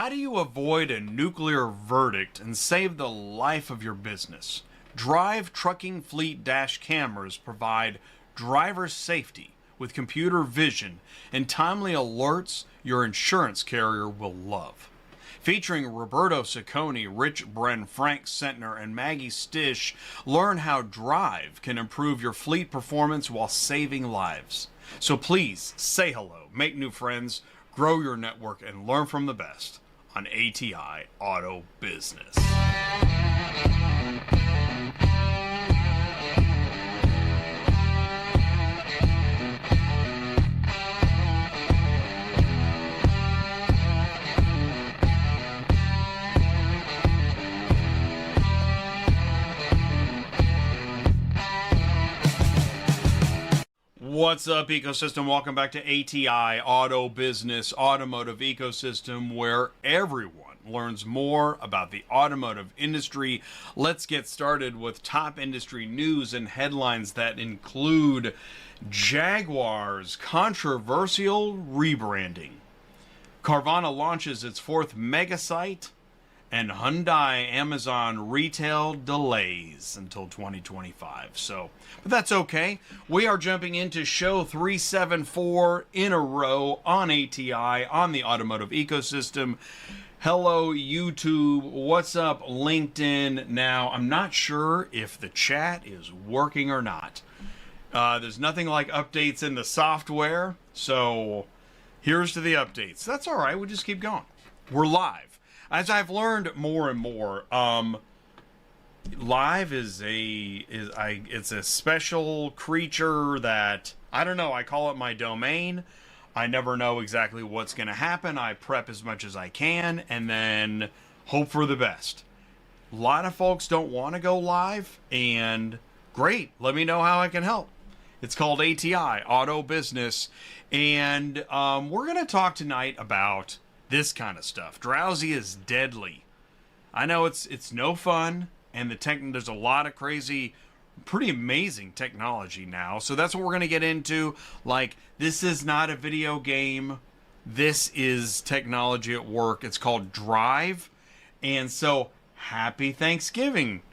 How do you avoid a nuclear verdict and save the life of your business? Drive trucking fleet dash cameras provide driver safety with computer vision and timely alerts your insurance carrier will love. Featuring Roberto, Sicconi, Bren, Frank, Sentner, and Maggie Stys, learn how Dreyev can improve your fleet performance while saving lives. So please say hello, make new friends, grow your network, and learn from the best on ATI Auto Business. What's up, ecosystem? Welcome back to ATI Auto Business, automotive ecosystem, where everyone learns more about the automotive industry. Let's get started with top industry news and headlines that include Jaguar's controversial rebranding, Carvana launches its fourth Megasite, and Hyundai Amazon retail delays until 2025. But that's okay. We are jumping into show 374 in a row on ATI, on the automotive ecosystem. Hello, YouTube. What's up, LinkedIn? Now, I'm not sure if the chat is working or not. There's nothing like updates in the software, so here's to the updates. That's all right. We'll just keep going. We're live. As I've learned more and more, live is it's a special creature that, I don't know, I call it my domain. I never know exactly what's going to happen. I prep as much as I can and then hope for the best. A lot of folks don't want to go live, and great, let me know how I can help. It's called ATI, Auto Business, and we're going to talk tonight about this kind of stuff. Drowsy is deadly. I know it's no fun, and there's a lot of crazy, pretty amazing technology now. So that's what we're going to get into. Like, this is not a video game. This is technology at work. It's called Drive. And so, happy Thanksgiving,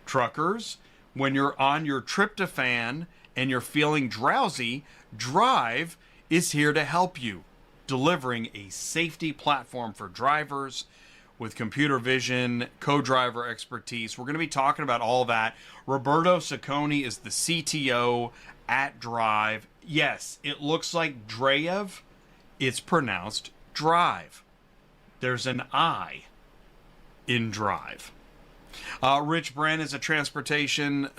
truckers. When you're on your tryptophan and you're feeling drowsy, Drive is here to help you, delivering a safety platform for drivers with computer vision, co-driver expertise. We're going to be talking about all that. Roberto Sicconi is the CTO at Drive. Yes, it looks like Dreyev. It's pronounced Drive. There's an I in Drive. Bren is a transportation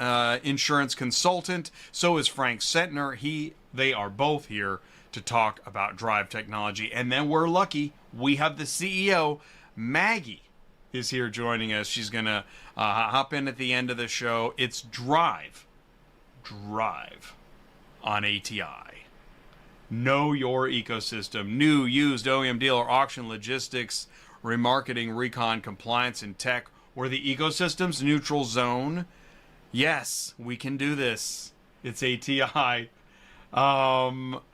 insurance consultant. So is Frank Sentner. They are both here to talk about Drive technology. And then we're lucky, we have the CEO, Maggie, is here joining us. She's going to hop in at the end of the show. It's Drive on ATI. Know your ecosystem. New, used, OEM dealer, auction, logistics, remarketing, recon, compliance, and tech. We're the ecosystem's neutral zone. Yes, we can do this. It's ATI.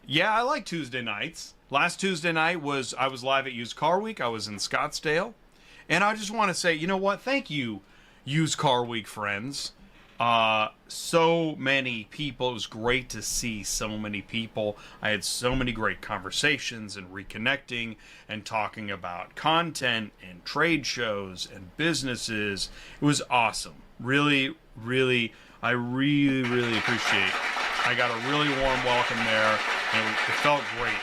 Yeah, I like Tuesday nights. Last Tuesday night I was live at Used Car Week. I was in Scottsdale. And I just want to say, you know what? Thank you, Used Car Week friends. So many people. It was great to see so many people. I had so many great conversations and reconnecting and talking about content and trade shows and businesses. It was awesome. Really, I really appreciate it. I got a really warm welcome there, and it felt great.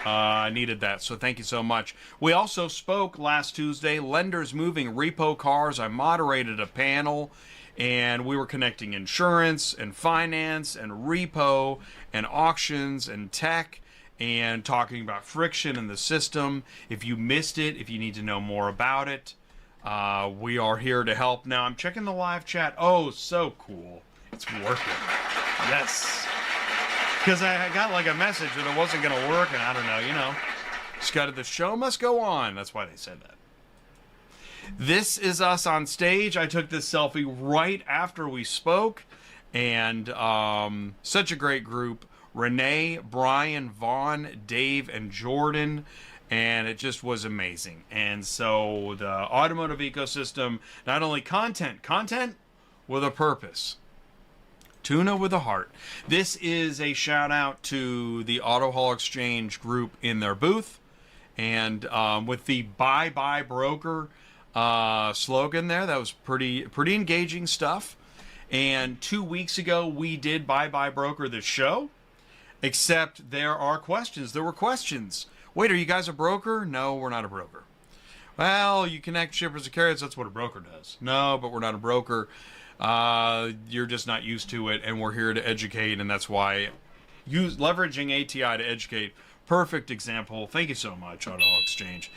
I needed that, so thank you so much. We also spoke last Tuesday, lenders moving repo cars. I moderated a panel, and we were connecting insurance and finance and repo and auctions and tech and talking about friction in the system. If you missed it, if you need to know more about it, we are here to help. Now, I'm checking the live chat. Oh, so cool. It's working. Yes. Because I got like a message that it wasn't going to work, and I don't know, the show must go on. That's why they said that. This is us on stage. I took this selfie right after we spoke, and such a great group. Renee, Brian, Vaughn, Dave, and Jordan. and it just was amazing. And so the automotive ecosystem, not only content with a purpose. Tuna with a heart. This is a shout out to the Auto Hall Exchange group in their booth, and with the Bye Bye Broker slogan there, that was pretty engaging stuff. And 2 weeks ago we did Bye Bye Broker the show, except there are questions. There were questions. Wait, are you guys a broker? No, we're not a broker. Well, you connect shippers and carriers. That's what a broker does. No, but we're not a broker. You're just not used to it, and we're here to educate, and that's why leveraging ATI to educate. Perfect example. Thank you so much, Auto Exchange.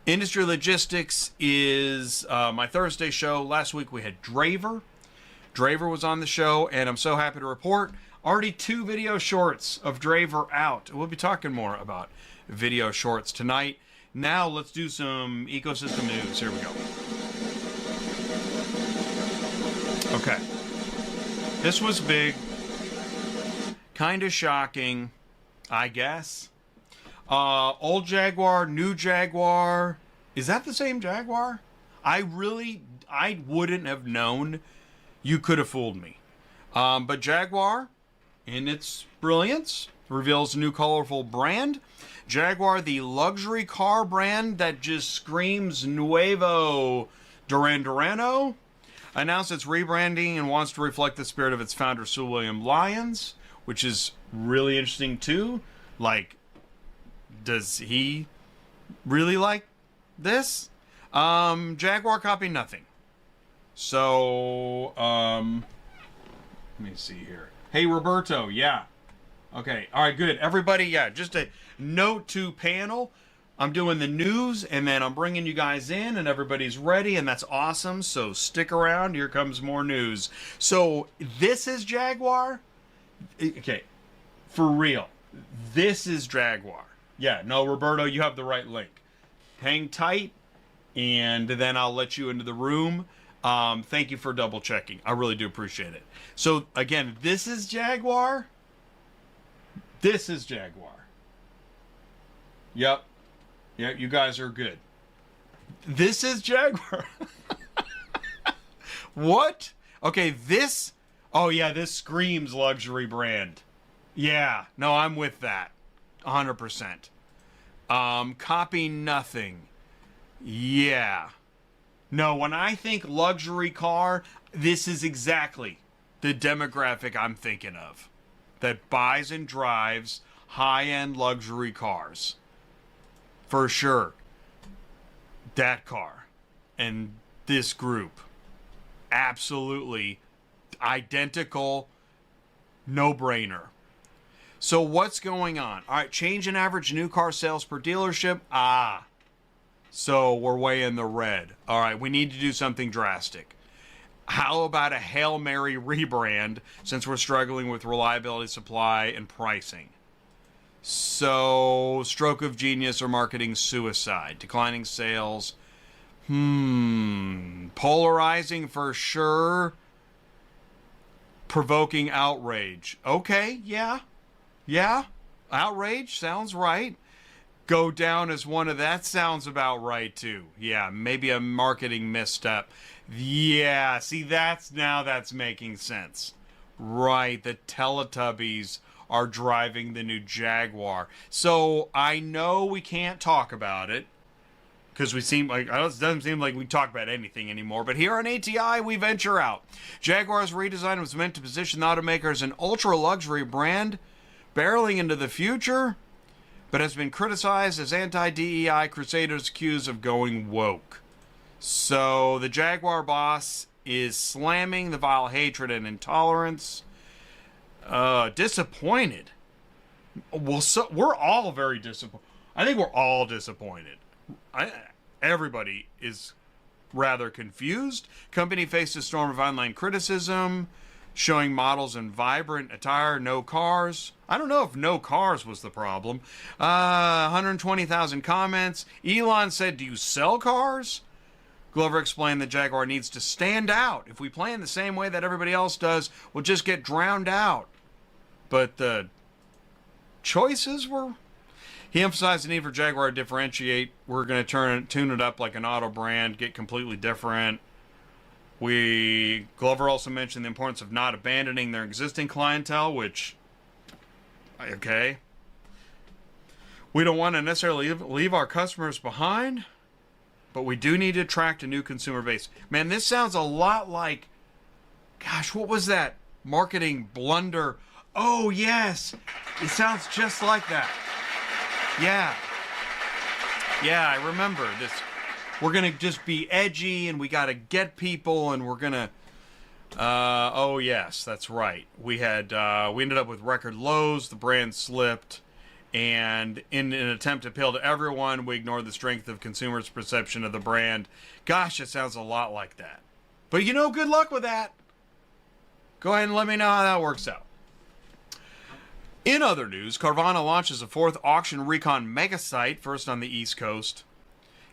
Industry Logistics is my Thursday show. Last week we had Dreyev. Dreyev was on the show, and I'm so happy to report already 2 video shorts of Dreyev out. We'll be talking more about video shorts tonight. Now let's do some ecosystem news. Here we go. Okay. This was big. Kind of shocking, I guess. Old Jaguar, new Jaguar. Is that the same Jaguar? I wouldn't have known. You could have fooled me. But Jaguar, in its brilliance, reveals a new colorful brand. Jaguar, the luxury car brand that just screams Nuevo Durano, announced its rebranding and wants to reflect the spirit of its founder, Sir William Lyons, which is really interesting too. Like, does he really like this? Jaguar copied nothing. So, let me see here. Hey, Roberto, yeah. Okay, all right, good. Everybody, yeah, just a note to panel. I'm doing the news, and then I'm bringing you guys in, and everybody's ready, and that's awesome. So stick around. Here comes more news. So this is Jaguar. Okay, for real. This is Jaguar. Yeah, no, Roberto, you have the right link. Hang tight, and then I'll let you into the room. Thank you for double checking. I really do appreciate it. So again, this is Jaguar. This is Jaguar. Yep. Yeah, you guys are good. This is Jaguar. What? Okay, this... Oh, yeah, this screams luxury brand. Yeah, no, I'm with that. 100%. Copy nothing. Yeah. No, when I think luxury car, this is exactly the demographic I'm thinking of. That buys and drives high-end luxury cars. For sure. That car and this group. Absolutely identical, no-brainer. So what's going on? All right, change in average new car sales per dealership. So we're way in the red. All right, we need to do something drastic. How about a Hail Mary rebrand since we're struggling with reliability, supply, and pricing? So, stroke of genius or marketing suicide. Declining sales. Polarizing for sure. Provoking outrage. Okay, yeah. Outrage sounds right. Go down as one of that sounds about right too. Yeah, maybe a marketing misstep. Yeah, see that's making sense. Right, the Teletubbies are driving the new Jaguar. So I know we can't talk about it because it doesn't seem like we talk about anything anymore. But here on ATI, we venture out. Jaguar's redesign was meant to position the automaker as an ultra-luxury brand, barreling into the future, but has been criticized as anti-DEI crusaders accused of going woke. So the Jaguar boss is slamming the vile hatred and intolerance. Disappointed. Well, so we're all very disappointed. I think we're all disappointed. Everybody is rather confused. Company faced a storm of online criticism, showing models in vibrant attire, no cars. I don't know if no cars was the problem. 120,000 comments. Elon said, "Do you sell cars?" Glover explained that Jaguar needs to stand out. If we play in the same way that everybody else does, we'll just get drowned out. But the choices were... He emphasized the need for Jaguar to differentiate. We're going to tune it up like an auto brand, get completely different. Glover also mentioned the importance of not abandoning their existing clientele, which, okay. We don't want to necessarily leave our customers behind, but we do need to attract a new consumer base. Man, this sounds a lot like, gosh, what was that marketing blunder? Oh, yes. It sounds just like that. Yeah. Yeah, I remember this. We're going to just be edgy, and we got to get people, and we're going to... oh, yes, that's right. We ended up with record lows. The brand slipped. And in an attempt to appeal to everyone, we ignored the strength of consumers' perception of the brand. Gosh, it sounds a lot like that. But, good luck with that. Go ahead and let me know how that works out. In other news, Carvana launches a fourth auction recon Megasite, first on the East Coast.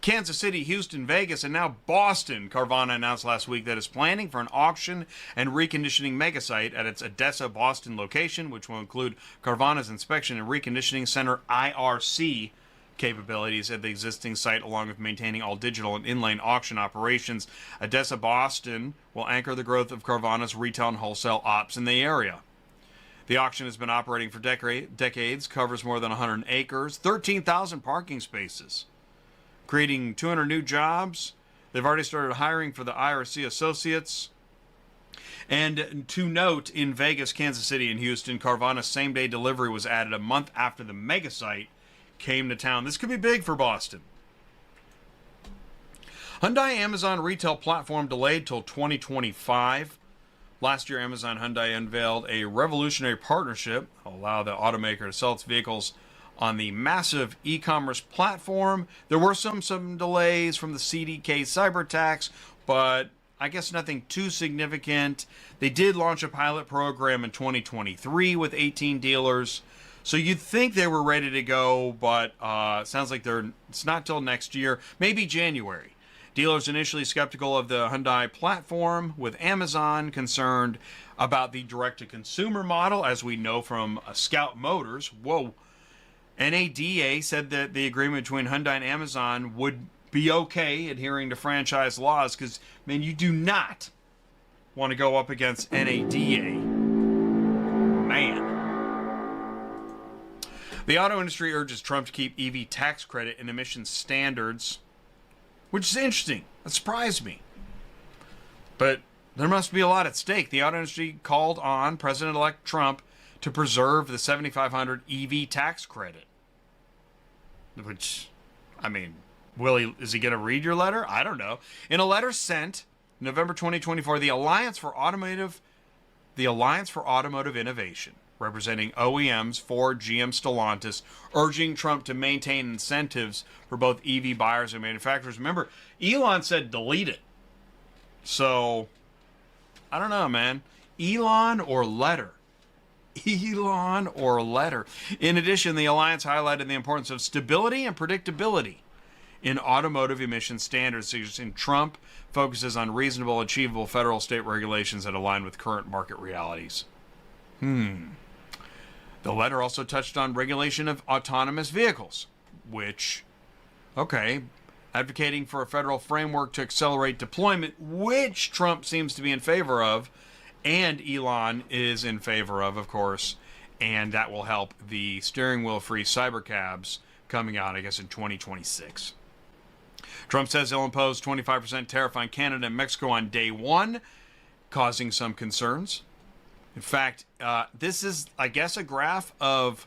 Kansas City, Houston, Vegas, and now Boston. Carvana announced last week that it's planning for an auction and reconditioning Megasite at its Odessa, Boston location, which will include Carvana's Inspection and Reconditioning Center IRC capabilities at the existing site, along with maintaining all digital and in-lane auction operations. Odessa, Boston will anchor the growth of Carvana's retail and wholesale ops in the area. The auction has been operating for decades, covers more than 100 acres, 13,000 parking spaces, creating 200 new jobs. They've already started hiring for the IRC associates. And to note, in Vegas, Kansas City, and Houston, Carvana's same-day delivery was added a month after the Megasite came to town. This could be big for Boston. Hyundai Amazon retail platform delayed till 2025. Last year, Amazon Hyundai unveiled a revolutionary partnership that will allow the automaker to sell its vehicles on the massive e-commerce platform. There were some delays from the CDK cyber attacks, but I guess nothing too significant. They did launch a pilot program in 2023 with 18 dealers. So you'd think they were ready to go, but it sounds like it's not till next year, maybe January. Dealers initially skeptical of the Hyundai platform, with Amazon concerned about the direct-to-consumer model, as we know from Scout Motors. Whoa. NADA said that the agreement between Hyundai and Amazon would be okay adhering to franchise laws, because, man, you do not want to go up against NADA. Man. The auto industry urges Trump to keep EV tax credit and emission standards, which is interesting. That surprised me. But there must be a lot at stake. The auto industry called on President-elect Trump to preserve the $7,500 EV tax credit. Which, I mean, is he going to read your letter? I don't know. In a letter sent November 2024, the Alliance for Automotive Innovation, representing OEMs, Ford, GM, Stellantis, urging Trump to maintain incentives for both EV buyers and manufacturers. Remember, Elon said delete it. So, I don't know, man. Elon or letter? Elon or letter? In addition, the alliance highlighted the importance of stability and predictability in automotive emission standards, suggesting Trump focuses on reasonable, achievable federal state regulations that align with current market realities. The letter also touched on regulation of autonomous vehicles, which, advocating for a federal framework to accelerate deployment, which Trump seems to be in favor of, and Elon is in favor of course, and that will help the steering wheel-free cybercabs coming out, I guess, in 2026. Trump says he'll impose 25% tariff on Canada and Mexico on day one, causing some concerns. In fact, this is, I guess, a graph of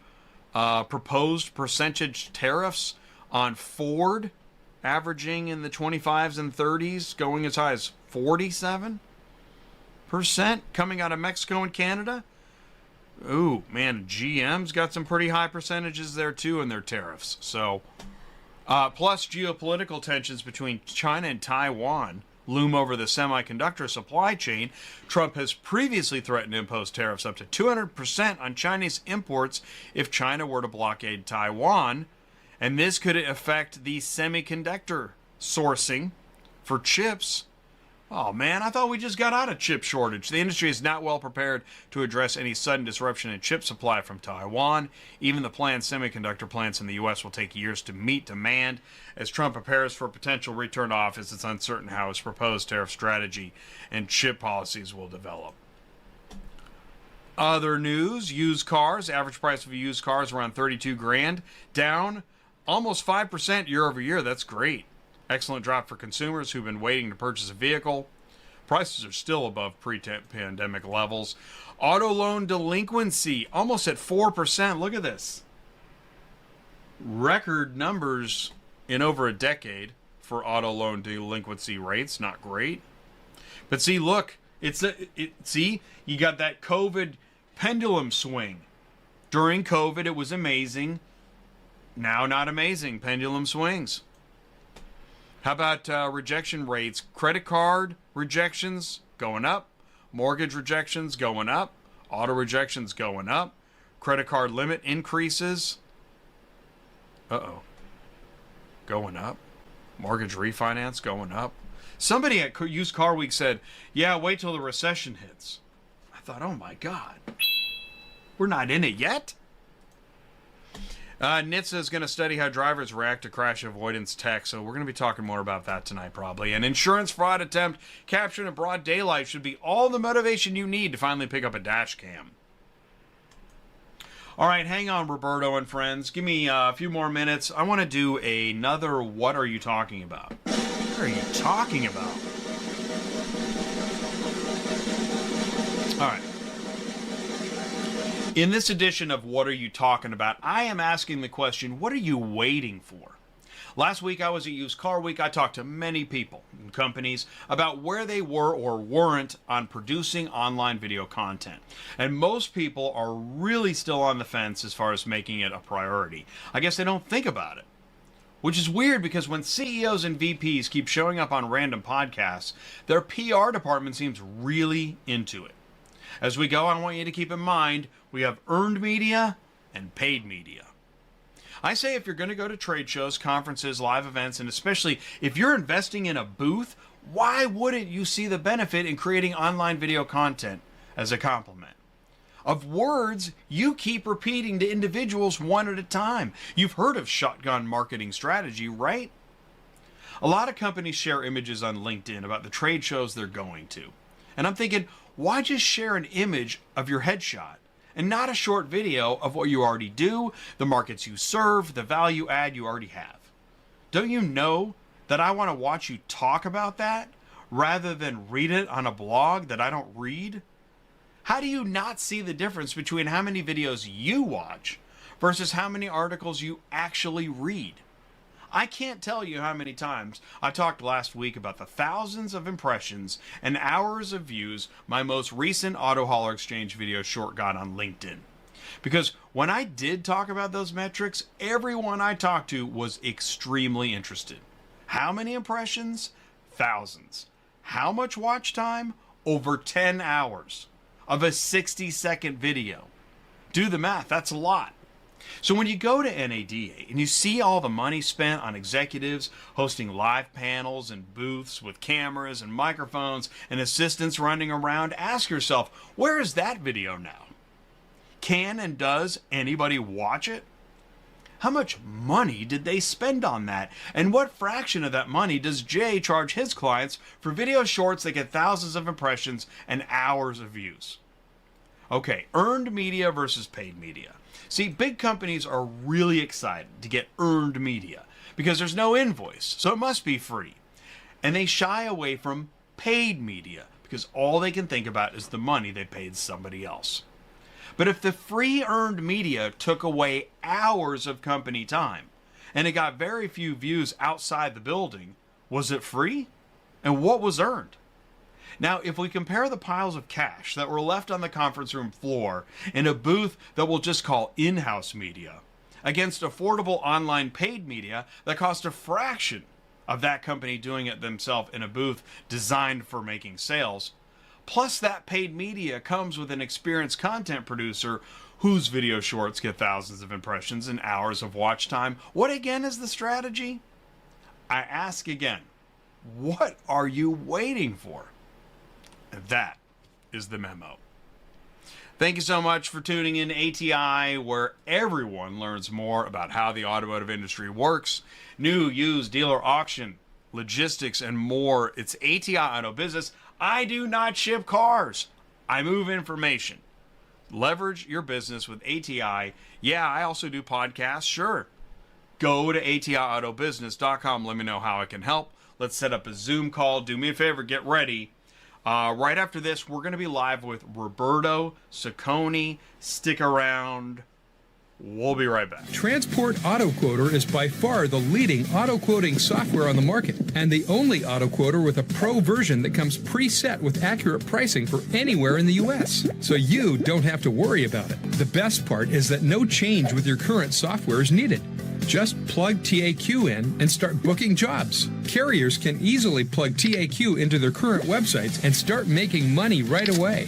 proposed percentage tariffs on Ford, averaging in the 25s and 30s, going as high as 47% coming out of Mexico and Canada. Ooh, man, GM's got some pretty high percentages there, too, in their tariffs. So, plus geopolitical tensions between China and Taiwan loom over the semiconductor supply chain. Trump has previously threatened to impose tariffs up to 200% on Chinese imports if China were to blockade Taiwan. And this could affect the semiconductor sourcing for chips Oh man, I thought we just got out of chip shortage. The industry is not well prepared to address any sudden disruption in chip supply from Taiwan. Even the planned semiconductor plants in the U.S. will take years to meet demand. As Trump prepares for a potential return to office, it's uncertain how his proposed tariff strategy and chip policies will develop. Other news, used cars. Average price of a used car is around 32 grand, down almost 5% year over year. That's great. Excellent drop for consumers who've been waiting to purchase a vehicle. Prices are still above pre-pandemic levels. Auto loan delinquency almost at 4%. Look at this. Record numbers in over a decade for auto loan delinquency rates. Not great. But see, look, see, you got that COVID pendulum swing. During COVID, it was amazing. Now, not amazing. Pendulum swings. How about rejection rates? Credit card rejections going up. Mortgage rejections going up. Auto rejections going up. Credit card limit increases. Uh-oh. Going up. Mortgage refinance going up. Somebody at Used Car Week said, yeah, wait till the recession hits. I thought, oh my God. We're not in it yet? NHTSA is going to study how drivers react to crash avoidance tech, so we're going to be talking more about that tonight probably. An insurance fraud attempt captured in broad daylight should be all the motivation you need to finally pick up a dash cam. All right, hang on, Roberto and friends. Give me a few more minutes. I want to do another What Are You Talking About? What are you talking about? All right. In this edition of What Are You Talking About, I am asking the question, what are you waiting for? Last week I was at Used Car Week. I talked to many people and companies about where they were or weren't on producing online video content. And most people are really still on the fence as far as making it a priority. I guess they don't think about it. Which is weird because when CEOs and VPs keep showing up on random podcasts, their PR department seems really into it. As we go, I want you to keep in mind, we have earned media and paid media. I say if you're going to go to trade shows, conferences, live events, and especially if you're investing in a booth, why wouldn't you see the benefit in creating online video content as a complement? Of words, you keep repeating to individuals one at a time. You've heard of shotgun marketing strategy, right? A lot of companies share images on LinkedIn about the trade shows they're going to. And I'm thinking, why just share an image of your headshot and not a short video of what you already do, the markets you serve, the value add you already have? Don't you know that I want to watch you talk about that rather than read it on a blog that I don't read? How do you not see the difference between how many videos you watch versus how many articles you actually read? I can't tell you how many times I talked last week about the thousands of impressions and hours of views my most recent Auto Hauler Exchange video short got on LinkedIn. Because when I did talk about those metrics, everyone I talked to was extremely interested. How many impressions? Thousands. How much watch time? Over 10 hours of a 60-second video. Do the math, that's a lot. So when you go to NADA and you see all the money spent on executives hosting live panels and booths with cameras and microphones and assistants running around, ask yourself, where is that video now? Can and does anybody watch it? How much money did they spend on that? And what fraction of that money does Jay charge his clients for video shorts that get thousands of impressions and hours of views? Okay, earned media versus paid media. See, big companies are really excited to get earned media because there's no invoice, so it must be free. And they shy away from paid media because all they can think about is the money they paid somebody else. But if the free earned media took away hours of company time and it got very few views outside the building, was it free? And what was earned? Now, if we compare the piles of cash that were left on the conference room floor in a booth that we'll just call in-house media against affordable online paid media that cost a fraction of that company doing it themselves in a booth designed for making sales, plus that paid media comes with an experienced content producer whose video shorts get thousands of impressions and hours of watch time, what again is the strategy? I ask again, What are you waiting for? And that is the memo. Thank you so much for tuning in to ATI, where everyone learns more about how the automotive industry works. New, used, dealer auction, logistics, and more. It's ATI Auto Business. I do not ship cars. I move information. Leverage your business with ATI. Yeah, I also do podcasts. Sure. Go to ATIAutobusiness.com. Let me know how I can help. Let's set up a Zoom call. Do me a favor. Get ready. Right after this, we're going to be live with Roberto, Sicconi. Stick around. We'll be right back. Transport Auto Quoter is by far the leading auto quoting software on the market and the only auto quoter with a pro version that comes preset with accurate pricing for anywhere in the U.S. So you don't have to worry about it. The best part is that no change with your current software is needed. Just plug TAQ in and start booking jobs. Carriers can easily plug TAQ into their current websites and start making money right away.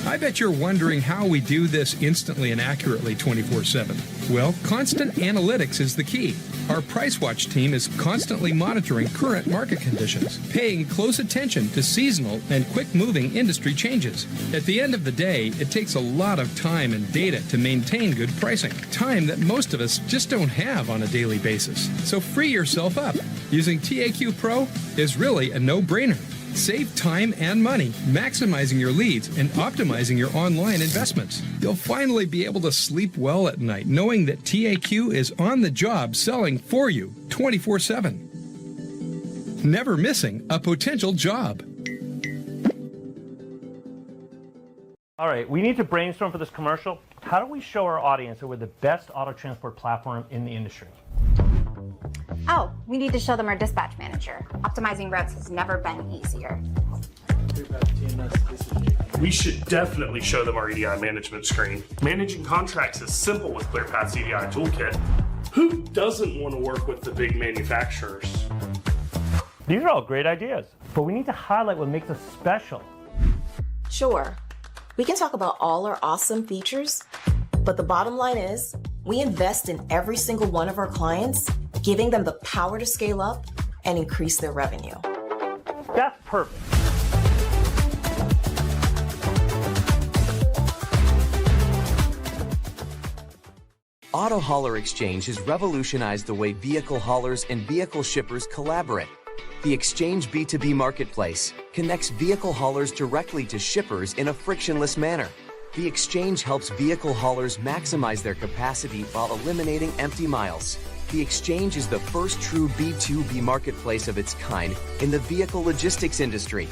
I bet you're wondering how we do this instantly and accurately 24/7. Well, constant analytics is the key. Our Price Watch team is constantly monitoring current market conditions, paying close attention to seasonal and quick-moving industry changes. At the end of the day, it takes a lot of time and data to maintain good pricing, time that most of us just don't have on a daily basis. So free yourself up. Using TAQ Pro is really a no-brainer. Save time and money, maximizing your leads and optimizing your online investments. You'll finally be able to sleep well at night knowing that TAQ is on the job selling for you 24/7. Never missing a potential job. All right, we need to brainstorm for this commercial. How do we show our audience that we're the best auto transport platform in the industry? Oh, we need to show them our dispatch manager. Optimizing routes has never been easier. We should definitely show them our EDI management screen. Managing contracts is simple with ClearPath's EDI toolkit. Who doesn't want to work with the big manufacturers? These are all great ideas, but we need to highlight what makes us special. Sure, we can talk about all our awesome features, but the bottom line is we invest in every single one of our clients, giving them the power to scale up and increase their revenue. That's perfect. Auto Hauler Exchange has revolutionized the way vehicle haulers and vehicle shippers collaborate. The Exchange B2B marketplace connects vehicle haulers directly to shippers in a frictionless manner. The Exchange helps vehicle haulers maximize their capacity while eliminating empty miles. The Exchange is the first true B2B marketplace of its kind in the vehicle logistics industry.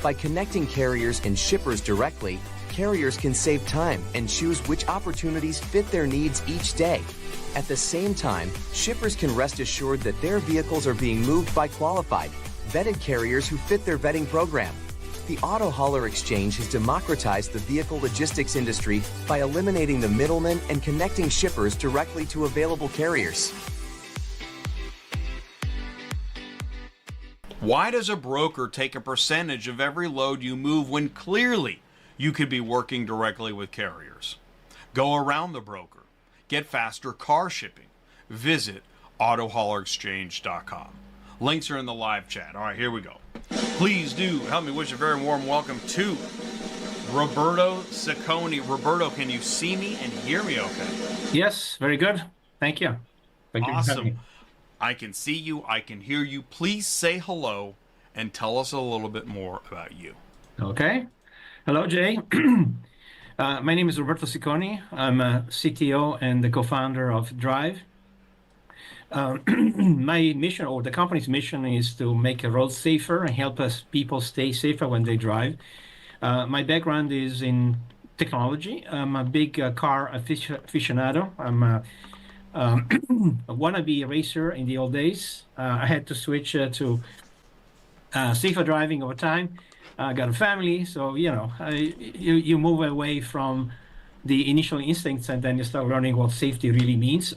By connecting carriers and shippers directly, carriers can save time and choose which opportunities fit their needs each day. At the same time, shippers can rest assured that their vehicles are being moved by qualified, vetted carriers who fit their vetting program. The Auto Hauler Exchange has democratized the vehicle logistics industry by eliminating the middlemen and connecting shippers directly to available carriers. Why does a broker take a percentage of every load you move when clearly you could be working directly with carriers? Go around the broker. Get faster car shipping. Visit AutoHaulerExchange.com. Links are in the live chat. All right, here we go. Please do help me wish a very warm welcome to Roberto Sicconi. Roberto, can you see me and hear me okay? Yes, very good. Thank you. Thank you for having me. Awesome. I can see you. I can hear you. Please say hello and tell us a little bit more about you. Okay. Hello, Jay. My name is Roberto Sicconi. I'm a CTO and the co-founder of Dreyev. My mission, or the company's mission, is to make a road safer and help us people stay safer when they drive. My background is in technology. I'm a big car aficionado. I'm a wannabe racer in the old days. I had to switch to safer driving over time. I got a family, so you move away from the initial instincts and then you start learning what safety really means.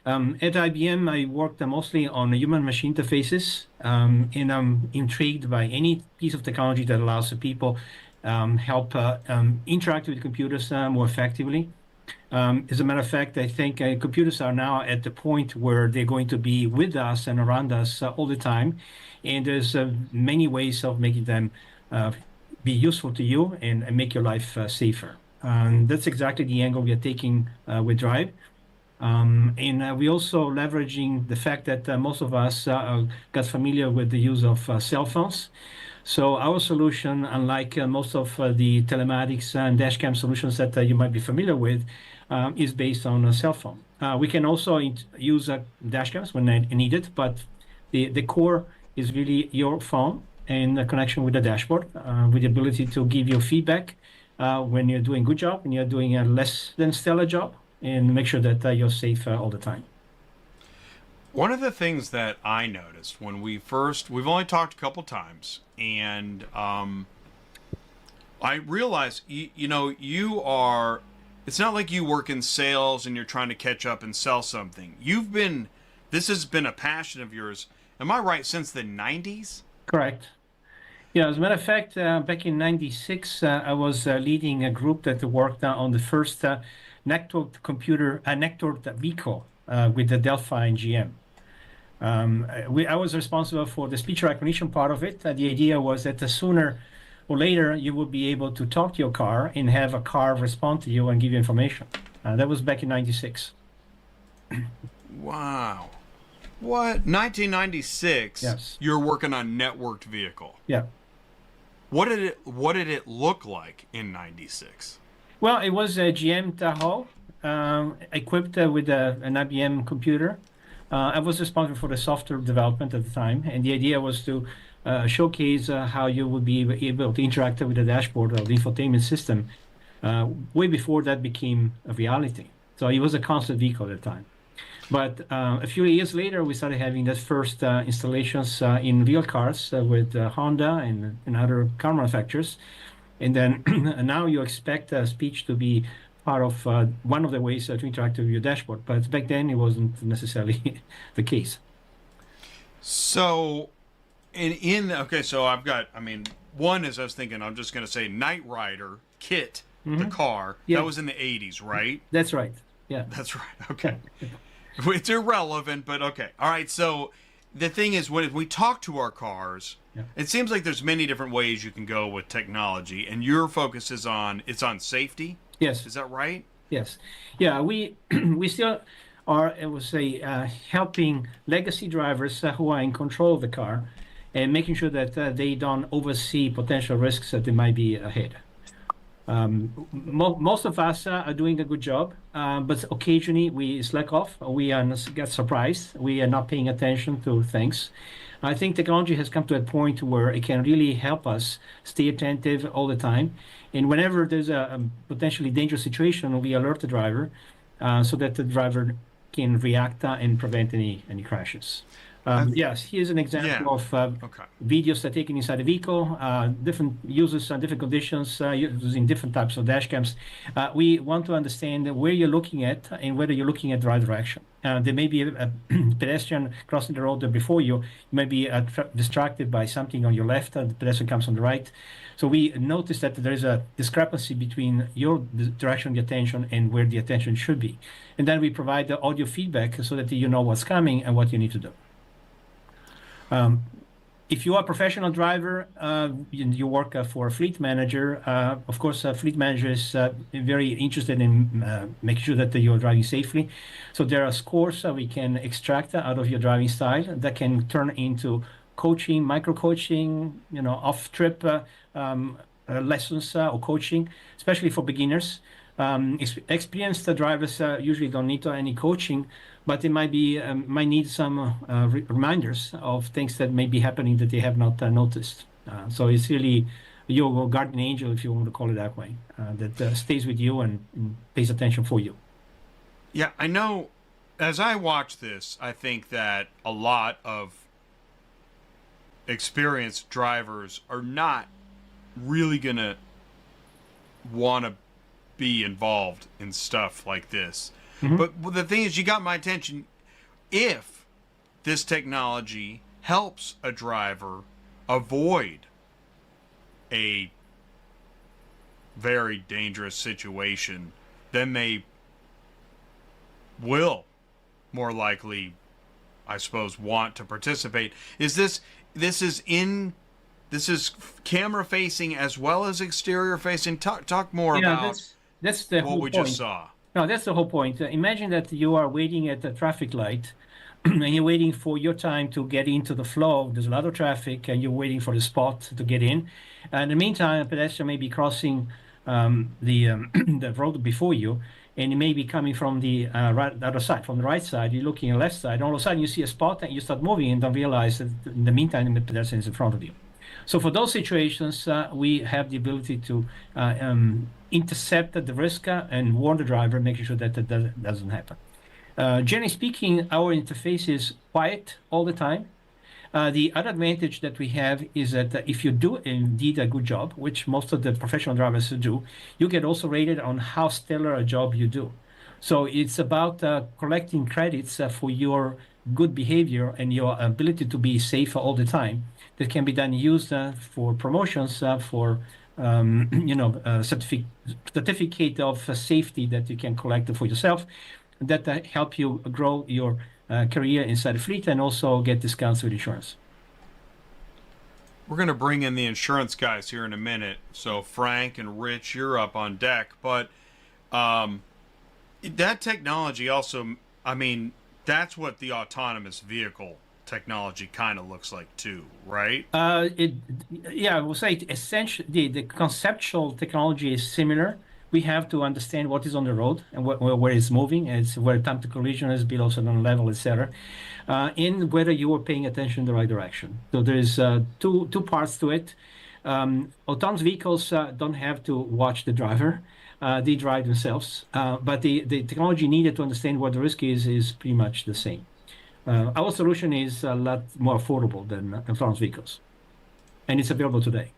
At IBM, I worked mostly on human-machine interfaces, and I'm intrigued by any piece of technology that allows the people help interact with computers more effectively. As a matter of fact, I think computers are now at the point where they're going to be with us and around us all the time. And there's many ways of making them be useful to you and make your life safer. That's exactly the angle we are taking with Dreyev. And we also leveraging the fact that most of us got familiar with the use of cell phones. So our solution, unlike most of the telematics and dashcam solutions that you might be familiar with, is based on a cell phone. We can also use dashcams when needed, but the core is really your phone and the connection with the dashboard, with the ability to give you feedback when you're doing a good job, when you're doing a less than stellar job, and make sure that you're safe all the time. One of the things that I noticed when we've only talked a couple times, and I realized, it's not like you work in sales and you're trying to catch up and sell something. This has been a passion of yours, am I right, since the 90s? Correct. Yeah, as a matter of fact, back in '96, I was leading a group that worked on the first networked vehicle with the Delphi and GM. I was responsible for the speech recognition part of it. The idea was that sooner or later you would be able to talk to your car and have a car respond to you and give you information. That was back in '96. Wow. What? 1996? Yes. You're working on networked vehicle. Yeah. What did it look like in '96? Well, it was a GM Tahoe equipped with an IBM computer. I was responsible for the software development at the time, and the idea was to showcase how you would be able to interact with the dashboard or the infotainment system way before that became a reality. So it was a concept vehicle at the time. But a few years later, we started having the first installations in real cars with Honda and other car manufacturers. And then now you expect speech to be part of one of the ways to interact with your dashboard. But back then, it wasn't necessarily the case. So, okay, so I've got, one is I was thinking, I'm just going to say Knight Rider, Kit, the car. Yeah. That was in the 80s, right? That's right. Yeah. That's right. Okay. It's irrelevant, but okay. All right, so the thing is, when we talk to our cars, it seems like there's many different ways you can go with technology, and your focus is on safety? Yes. Is that right? Yes. Yeah, we still are, I would say, helping legacy drivers who are in control of the car and making sure that they don't oversee potential risks that they might be ahead. Most of us are doing a good job, but occasionally we slack off, we get surprised, we are not paying attention to things. I think technology has come to a point where it can really help us stay attentive all the time. And whenever there's a potentially dangerous situation, we alert the driver so that the driver can react and prevent any crashes. Yes, here's an example of videos that are taken inside the vehicle, different users and different conditions, using different types of dash cams. We want to understand where you're looking at and whether you're looking at the right direction. There may be a pedestrian crossing the road before you. You may be distracted by something on your left, the pedestrian comes on the right. So we notice that there is a discrepancy between your direction of the attention and where the attention should be. And then we provide the audio feedback so that you know what's coming and what you need to do. If you are a professional driver, you work for a fleet manager, of course, a fleet manager is very interested in making sure that you're driving safely. So there are scores we can extract out of your driving style that can turn into coaching, micro-coaching, off-trip lessons or coaching, especially for beginners. Experienced drivers usually don't need any coaching, but they might need some reminders of things that may be happening that they have not noticed. So it's really your guardian angel, if you want to call it that way, that stays with you and pays attention for you. Yeah, I know. As I watch this, I think that a lot of experienced drivers are not really going to want to be involved in stuff like this. Mm-hmm. But the thing is, you got my attention. If this technology helps a driver avoid a very dangerous situation, then they will more likely, I suppose, want to participate. Is this is camera facing as well as exterior facing? Talk more about that's the what whole we point. just saw. No, that's the whole point. Imagine that you are waiting at a traffic light and you're waiting for your time to get into the flow. There's a lot of traffic and you're waiting for the spot to get in. In the meantime, a pedestrian may be crossing the road before you, and it may be coming from the other side, from the right side. You're looking at the left side, and all of a sudden you see a spot and you start moving and don't realize that in the meantime the pedestrian is in front of you. So for those situations, we have the ability to intercept the risk and warn the driver, making sure that that doesn't happen. Generally speaking, our interface is quiet all the time. The other advantage that we have is that if you do indeed a good job, which most of the professional drivers do, you get also rated on how stellar a job you do. So it's about collecting credits for your good behavior and your ability to be safe all the time. That can be then used for promotions, for certificate of safety that you can collect for yourself, that help you grow your career inside the fleet and also get discounts with insurance. We're going to bring in the insurance guys here in a minute. So Frank and Rich, you're up on deck. But that technology also, I mean, that's what the autonomous vehicle technology kind of looks like too, right? I will say essentially the conceptual technology is similar. We have to understand what is on the road and where it's moving, it's where time to collision is below certain level, etc., and whether you are paying attention in the right direction. So there's two parts to it. Autonomous vehicles don't have to watch the driver; they drive themselves. But the technology needed to understand what the risk is pretty much the same. Our solution is a lot more affordable than autonomous vehicles, and it's available today.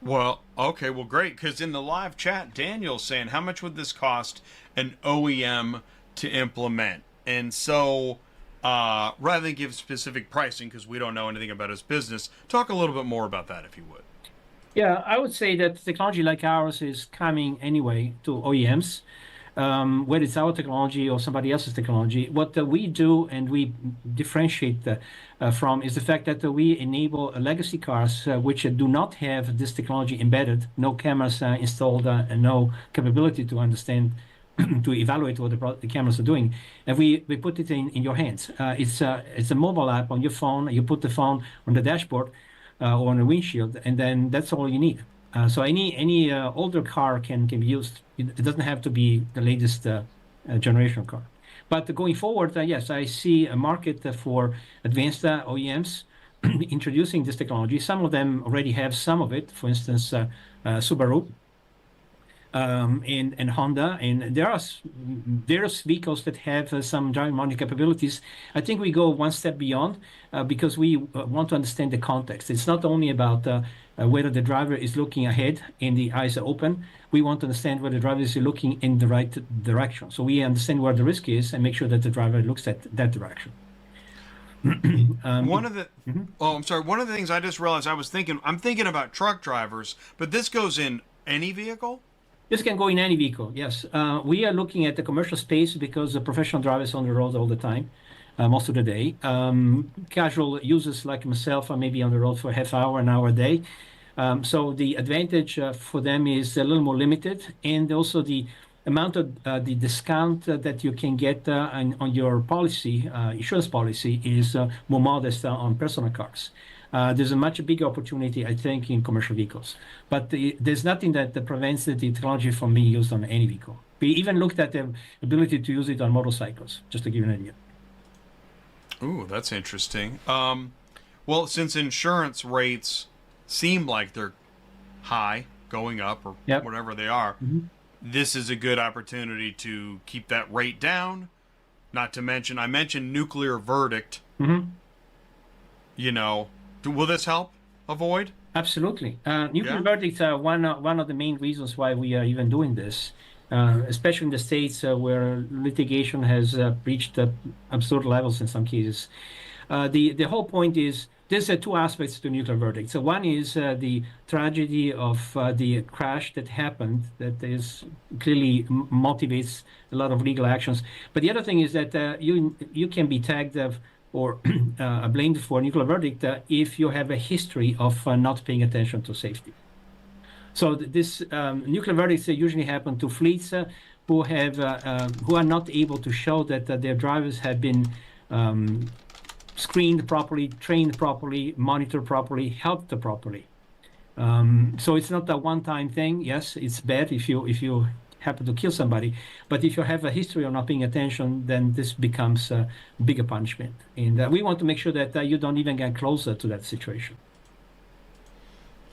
Well, okay, well, great, because in the live chat, Daniel's saying, how much would this cost an OEM to implement? And so, rather than give specific pricing, because we don't know anything about his business, talk a little bit more about that, if you would. Yeah, I would say that technology like ours is coming anyway to OEMs, whether it's our technology or somebody else's technology. What we do and we differentiate from is the fact that we enable legacy cars which do not have this technology embedded, no cameras installed, and no capability to understand, to evaluate what the cameras are doing. And we put it in your hands. It's a mobile app on your phone. You put the phone on the dashboard or on the windshield, and then that's all you need. So any older car can be used. It doesn't have to be the latest generation car. But going forward, yes, I see a market for advanced OEMs introducing this technology. Some of them already have some of it. For instance, Subaru and Honda, and there are various vehicles that have some driving monitoring capabilities. I think we go one step beyond because we want to understand the context. It's not only about whether the driver is looking ahead and the eyes are open. We want to understand whether the driver is looking in the right direction. So we understand where the risk is and make sure that the driver looks at that direction. One of the things I just realized I'm thinking about truck drivers, but this goes in any vehicle? This can go in any vehicle, yes. We are looking at the commercial space because the professional drivers on the road all the time, most of the day. Casual users like myself are maybe on the road for a half hour, an hour a day. So the advantage for them is a little more limited, and also the amount of the discount that you can get on your policy, insurance policy, is more modest on personal cars. There's a much bigger opportunity, I think, in commercial vehicles. But there's nothing that prevents the technology from being used on any vehicle. We even looked at the ability to use it on motorcycles, just to give you an idea. Ooh, that's interesting. Well, since insurance rates seem like they're high, going up, or whatever they are, this is a good opportunity to keep that rate down. Not to mention, I mentioned nuclear verdict. You know, will this help avoid? Absolutely. Nuclear verdicts are one of the main reasons why we are even doing this, especially in the states where litigation has reached absurd levels in some cases. The whole point is there's two aspects to nuclear verdict. So one is the tragedy of the crash that happened, that is clearly motivates a lot of legal actions. But the other thing is that you can be tagged or blamed for nuclear verdict if you have a history of not paying attention to safety. So this nuclear verdicts usually happen to fleets who are not able to show that their drivers have been screened properly, trained properly, monitored properly, helped properly. So it's not a one-time thing. Yes, it's bad if you happen to kill somebody, but if you have a history of not paying attention, then this becomes a bigger punishment. And we want to make sure that you don't even get closer to that situation.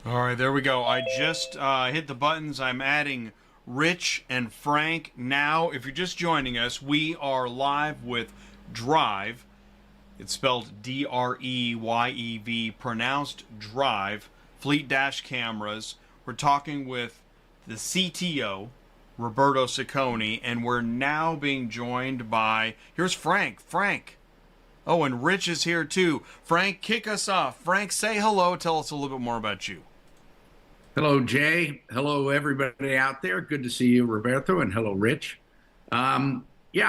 All right, there we go. I just hit the buttons. I'm adding Rich and Frank now. If you're just joining us, we are live with Dreyev. It's spelled D-R-E-Y-E-V, pronounced Drive, fleet dash cameras. We're talking with the CTO, Roberto Sicconi, and we're now being joined by, here's Frank. Frank. Oh, and Rich is here too. Frank, kick us off. Frank, say hello. Tell us a little bit more about you. Hello, Jay. Hello, everybody out there. Good to see you, Roberto, and hello, Rich. Yeah,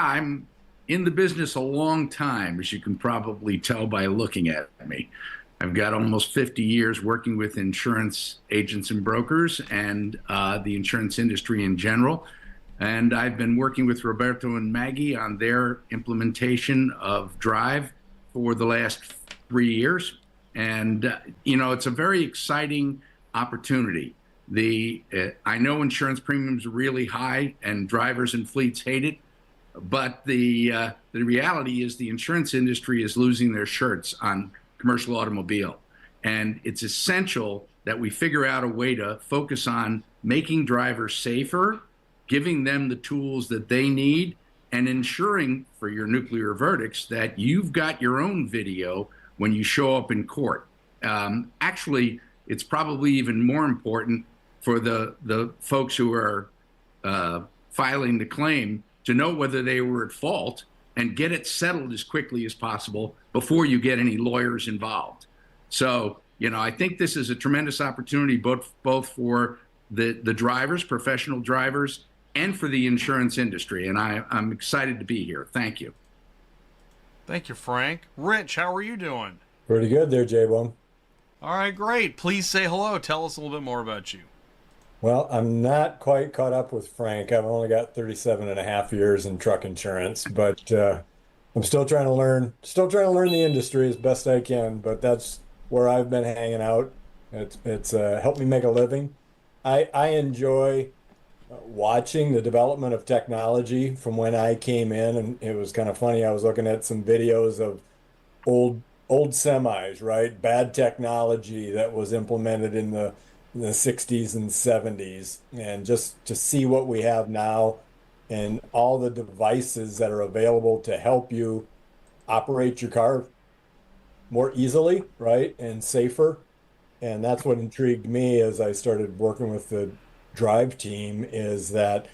I'm in the business a long time, as you can probably tell by looking at me. I've got almost 50 years working with insurance agents and brokers and the insurance industry in general. And I've been working with Roberto and Maggie on their implementation of Dreyev for the last 3 years. And, you know, it's a very exciting opportunity. I know insurance premiums are really high and drivers and fleets hate it, but the reality is the insurance industry is losing their shirts on commercial automobile. And it's essential that we figure out a way to focus on making drivers safer, giving them the tools that they need, and ensuring for your nuclear verdicts that you've got your own video when you show up in court. Actually, it's probably even more important for the folks who are filing the claim to know whether they were at fault and get it settled as quickly as possible before you get any lawyers involved. So, you know, I think this is a tremendous opportunity both for the drivers, professional drivers, and for the insurance industry. And I'm excited to be here. Thank you. Thank you, Frank. Rich, how are you doing? Pretty good there, J-Bone. All right, great. Please say hello. Tell us a little bit more about you. Well, I'm not quite caught up with Frank. I've only got 37 and a half years in truck insurance, but I'm still trying to learn the industry as best I can, but that's where I've been hanging out. It's helped me make a living. I enjoy watching the development of technology from when I came in, and it was kind of funny. I was looking at some videos of old semis, right? Bad technology that was implemented in the 60s and 70s, and just to see what we have now and all the devices that are available to help you operate your car more easily, right, and safer. And that's what intrigued me as I started working with the Dreyev team, is that,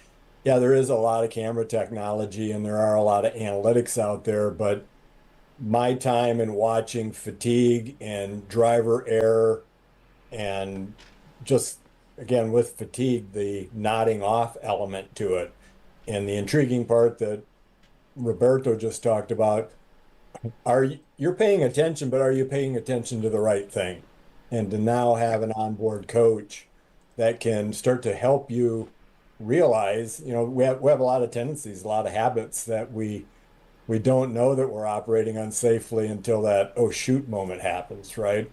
yeah, there is a lot of camera technology and there are a lot of analytics out there, but my time in watching fatigue and driver error, and just, again, with fatigue, the nodding off element to it, and the intriguing part that Roberto just talked about, you're paying attention, but are you paying attention to the right thing? And to now have an onboard coach that can start to help you realize, you know, we have a lot of tendencies, a lot of habits that we don't know that we're operating unsafely until that oh shoot moment happens, right?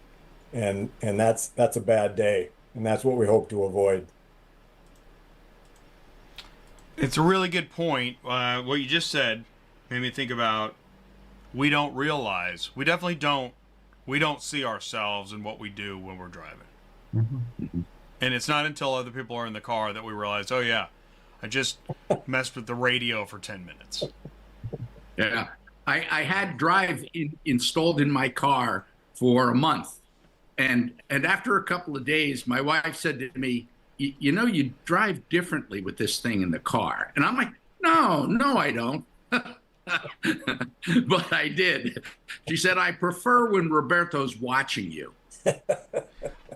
And that's a bad day, and that's what we hope to avoid. It's a really good point. What you just said made me think about, we don't realize, we definitely don't see ourselves in what we do when we're driving. Mm-hmm. And it's not until other people are in the car that we realize, oh yeah, I just messed with the radio for 10 minutes. Yeah, I had Dreyev installed in my car for a month, and after a couple of days, my wife said to me, "You know, you drive differently with this thing in the car." And I'm like, "No, I don't." but I did. She said, I prefer when Roberto's watching you.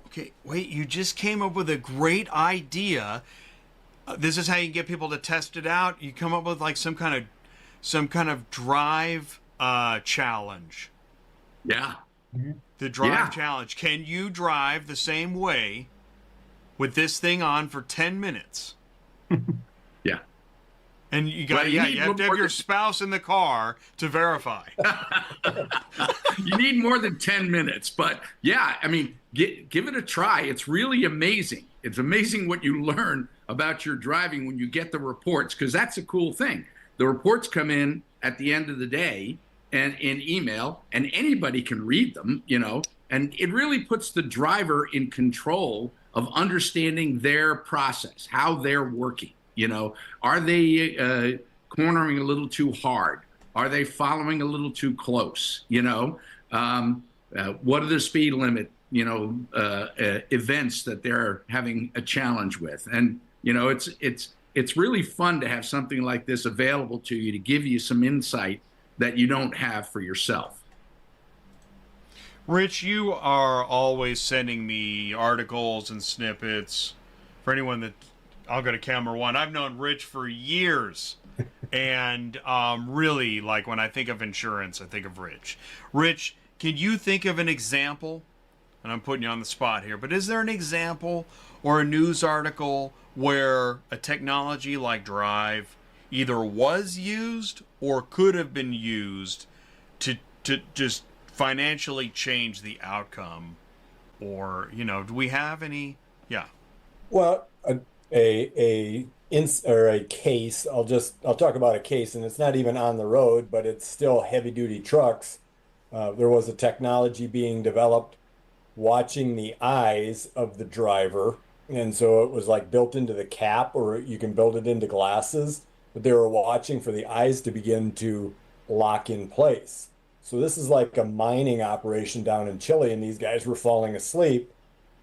Okay, wait, you just came up with a great idea. This is how you get people to test it out. You come up with like some kind of drive challenge. Yeah. The drive challenge. Can you drive the same way with this thing on for 10 minutes? Yeah. And you got you have to have your spouse in the car to verify. You need more than 10 minutes, but yeah, I mean, give it a try. It's really amazing. It's amazing what you learn about your driving when you get the reports, because that's a cool thing. The reports come in at the end of the day and in email, and anybody can read them, you know, and it really puts the driver in control of understanding their process, how they're working. You know, are they cornering a little too hard? Are they following a little too close? You know, what are the speed limit, events that they're having a challenge with? And, you know, it's really fun to have something like this available to you to give you some insight that you don't have for yourself. Rich, you are always sending me articles and snippets. For anyone that, I'll go to camera one. I've known Rich for years. And really, like, when I think of insurance, I think of Rich. Rich, can you think of an example? And I'm putting you on the spot here, but is there an example or a news article where a technology like Drive either was used or could have been used to just financially change the outcome? Or, you know, do we have any? Yeah. Well, a case, I'll talk about a case, and it's not even on the road, but it's still heavy duty trucks. There was a technology being developed watching the eyes of the driver. And so it was like built into the cap, or you can build it into glasses, but they were watching for the eyes to begin to lock in place. So this is like a mining operation down in Chile, and these guys were falling asleep.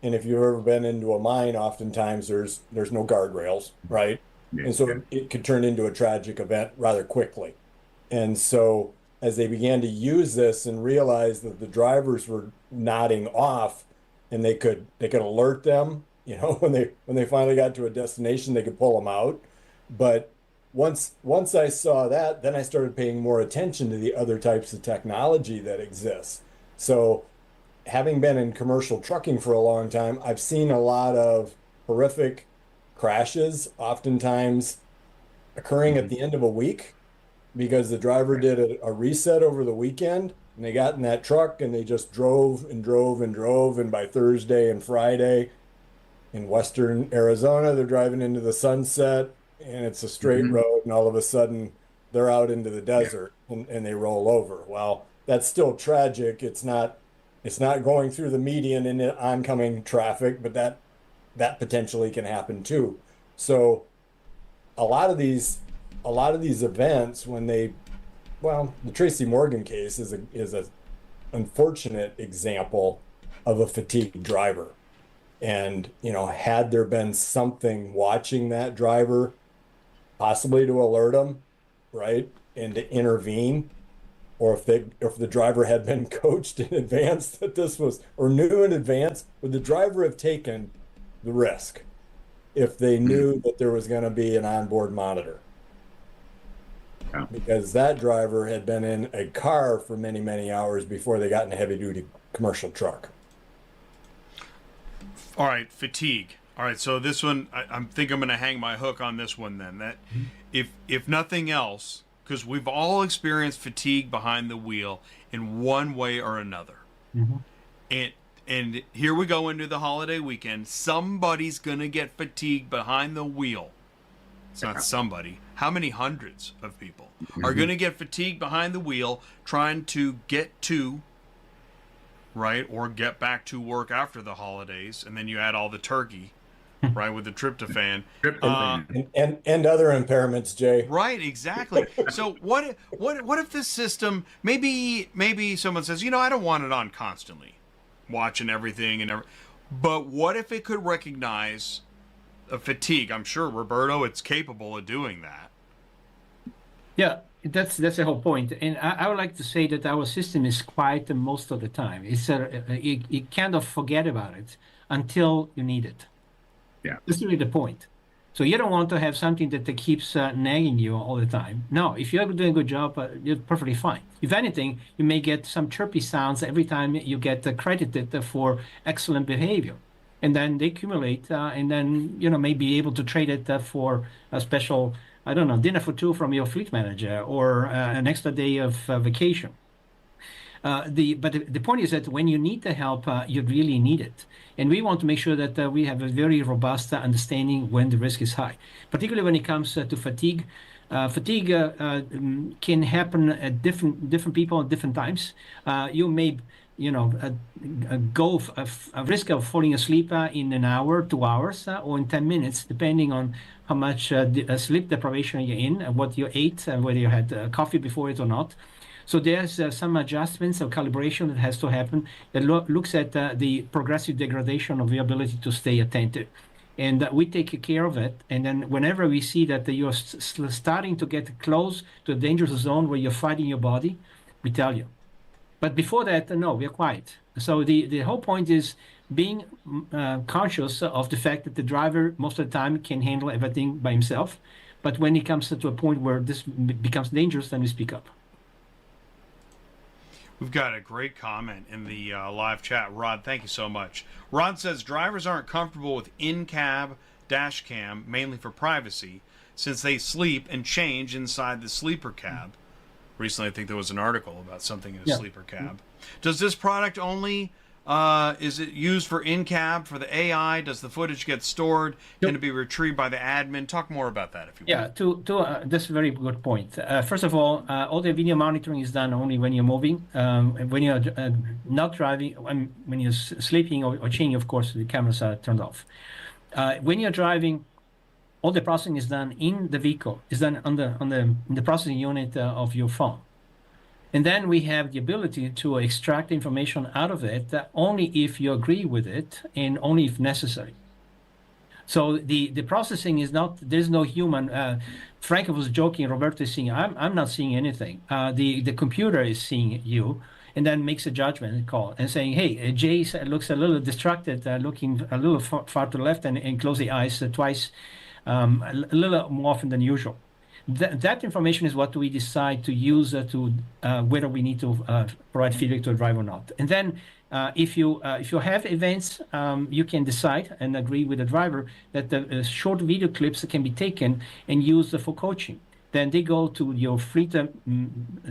And if you've ever been into a mine, oftentimes there's no guardrails, right? Yeah. And so it could turn into a tragic event rather quickly. And so as they began to use this and realize that the drivers were nodding off, and they could alert them, you know, when they finally got to a destination, they could pull them out. But once I saw that, then I started paying more attention to the other types of technology that exists. So having been in commercial trucking for a long time, I've seen a lot of horrific crashes, oftentimes occurring at the end of a week, because the driver did a reset over the weekend, and they got in that truck and they just drove and drove and drove. And by Thursday and Friday in Western Arizona, they're driving into the sunset, and it's a straight road, and all of a sudden they're out into the desert and they roll over. Well, that's still tragic. It's not going through the median in oncoming traffic, but that potentially can happen too. So a lot of these events, when the Tracy Morgan case is a unfortunate example of a fatigued driver. And, you know, had there been something watching that driver, possibly to alert them, right, and to intervene, or if the driver had been coached in advance that this was, or knew in advance, would the driver have taken the risk if they knew that there was going to be an onboard monitor? Yeah. Because that driver had been in a car for many, many hours before they got in a heavy-duty commercial truck. All right, fatigue. All right, so this one, I think I'm going to hang my hook on this one then. That if nothing else, because we've all experienced fatigue behind the wheel in one way or another. And here we go into the holiday weekend. Somebody's going to get fatigued behind the wheel. It's not somebody. How many hundreds of people are going to get fatigued behind the wheel trying to get to, right, or get back to work after the holidays, and then you add all the turkey, right, with the tryptophan. And other impairments, Jay. Right, exactly. So what if this system, maybe someone says, you know, I don't want it on constantly, watching everything but what if it could recognize a fatigue? I'm sure, Roberto, it's capable of doing that. Yeah, That's the whole point. And I would like to say that our system is quiet most of the time. You kind of forget about it until you need it. Yeah. That's really the point. So you don't want to have something that keeps nagging you all the time. No, if you're doing a good job, you're perfectly fine. If anything, you may get some chirpy sounds every time you get credited for excellent behavior. And then they accumulate, and then, may be able to trade it for a special, I don't know, dinner for two from your fleet manager, or an extra day of vacation. But the point is that when you need the help, you really need it. And we want to make sure that we have a very robust understanding when the risk is high, particularly when it comes to fatigue. Fatigue can happen at different people at different times. You may, go a risk of falling asleep in an hour, 2 hours, or in 10 minutes, depending on how much sleep deprivation you're in, and what you ate, and whether you had coffee before it or not. So there's some adjustments or calibration that has to happen that looks at the progressive degradation of your ability to stay attentive. And we take care of it. And then whenever we see that you're starting to get close to a dangerous zone where you're fighting your body, we tell you. But before that, no, we're quiet. So the whole point is being conscious of the fact that the driver most of the time can handle everything by himself. But when it comes to a point where this becomes dangerous, then we speak up. We've got a great comment in the live chat. Rod, thank you so much. Rod says drivers aren't comfortable with in-cab dash cam, mainly for privacy, since they sleep and change inside the sleeper cab. Recently, I think there was an article about something in a sleeper cab. Does this product only, is it used for in-cab, for the AI? Does the footage get stored? Can it be retrieved by the admin? Talk more about that, if you would. That's a very good point. First of all the video monitoring is done only when you're moving. When you're not driving, when you're sleeping or changing, of course, the cameras are turned off. When you're driving, all the processing is done in the vehicle. It's done in the processing unit of your phone. And then we have the ability to extract information out of it only if you agree with it and only if necessary. So the processing is not, there's no human. Frank was joking, Roberto is seeing, I'm not seeing anything. The computer is seeing you and then makes a judgment call and saying, hey, Jay looks a little distracted, looking a little far to the left and close the eyes twice, a little more often than usual. That information is what we decide to use to whether we need to provide feedback to a driver or not. And then if you have events, you can decide and agree with the driver that the short video clips can be taken and used for coaching. Then they go to your fleet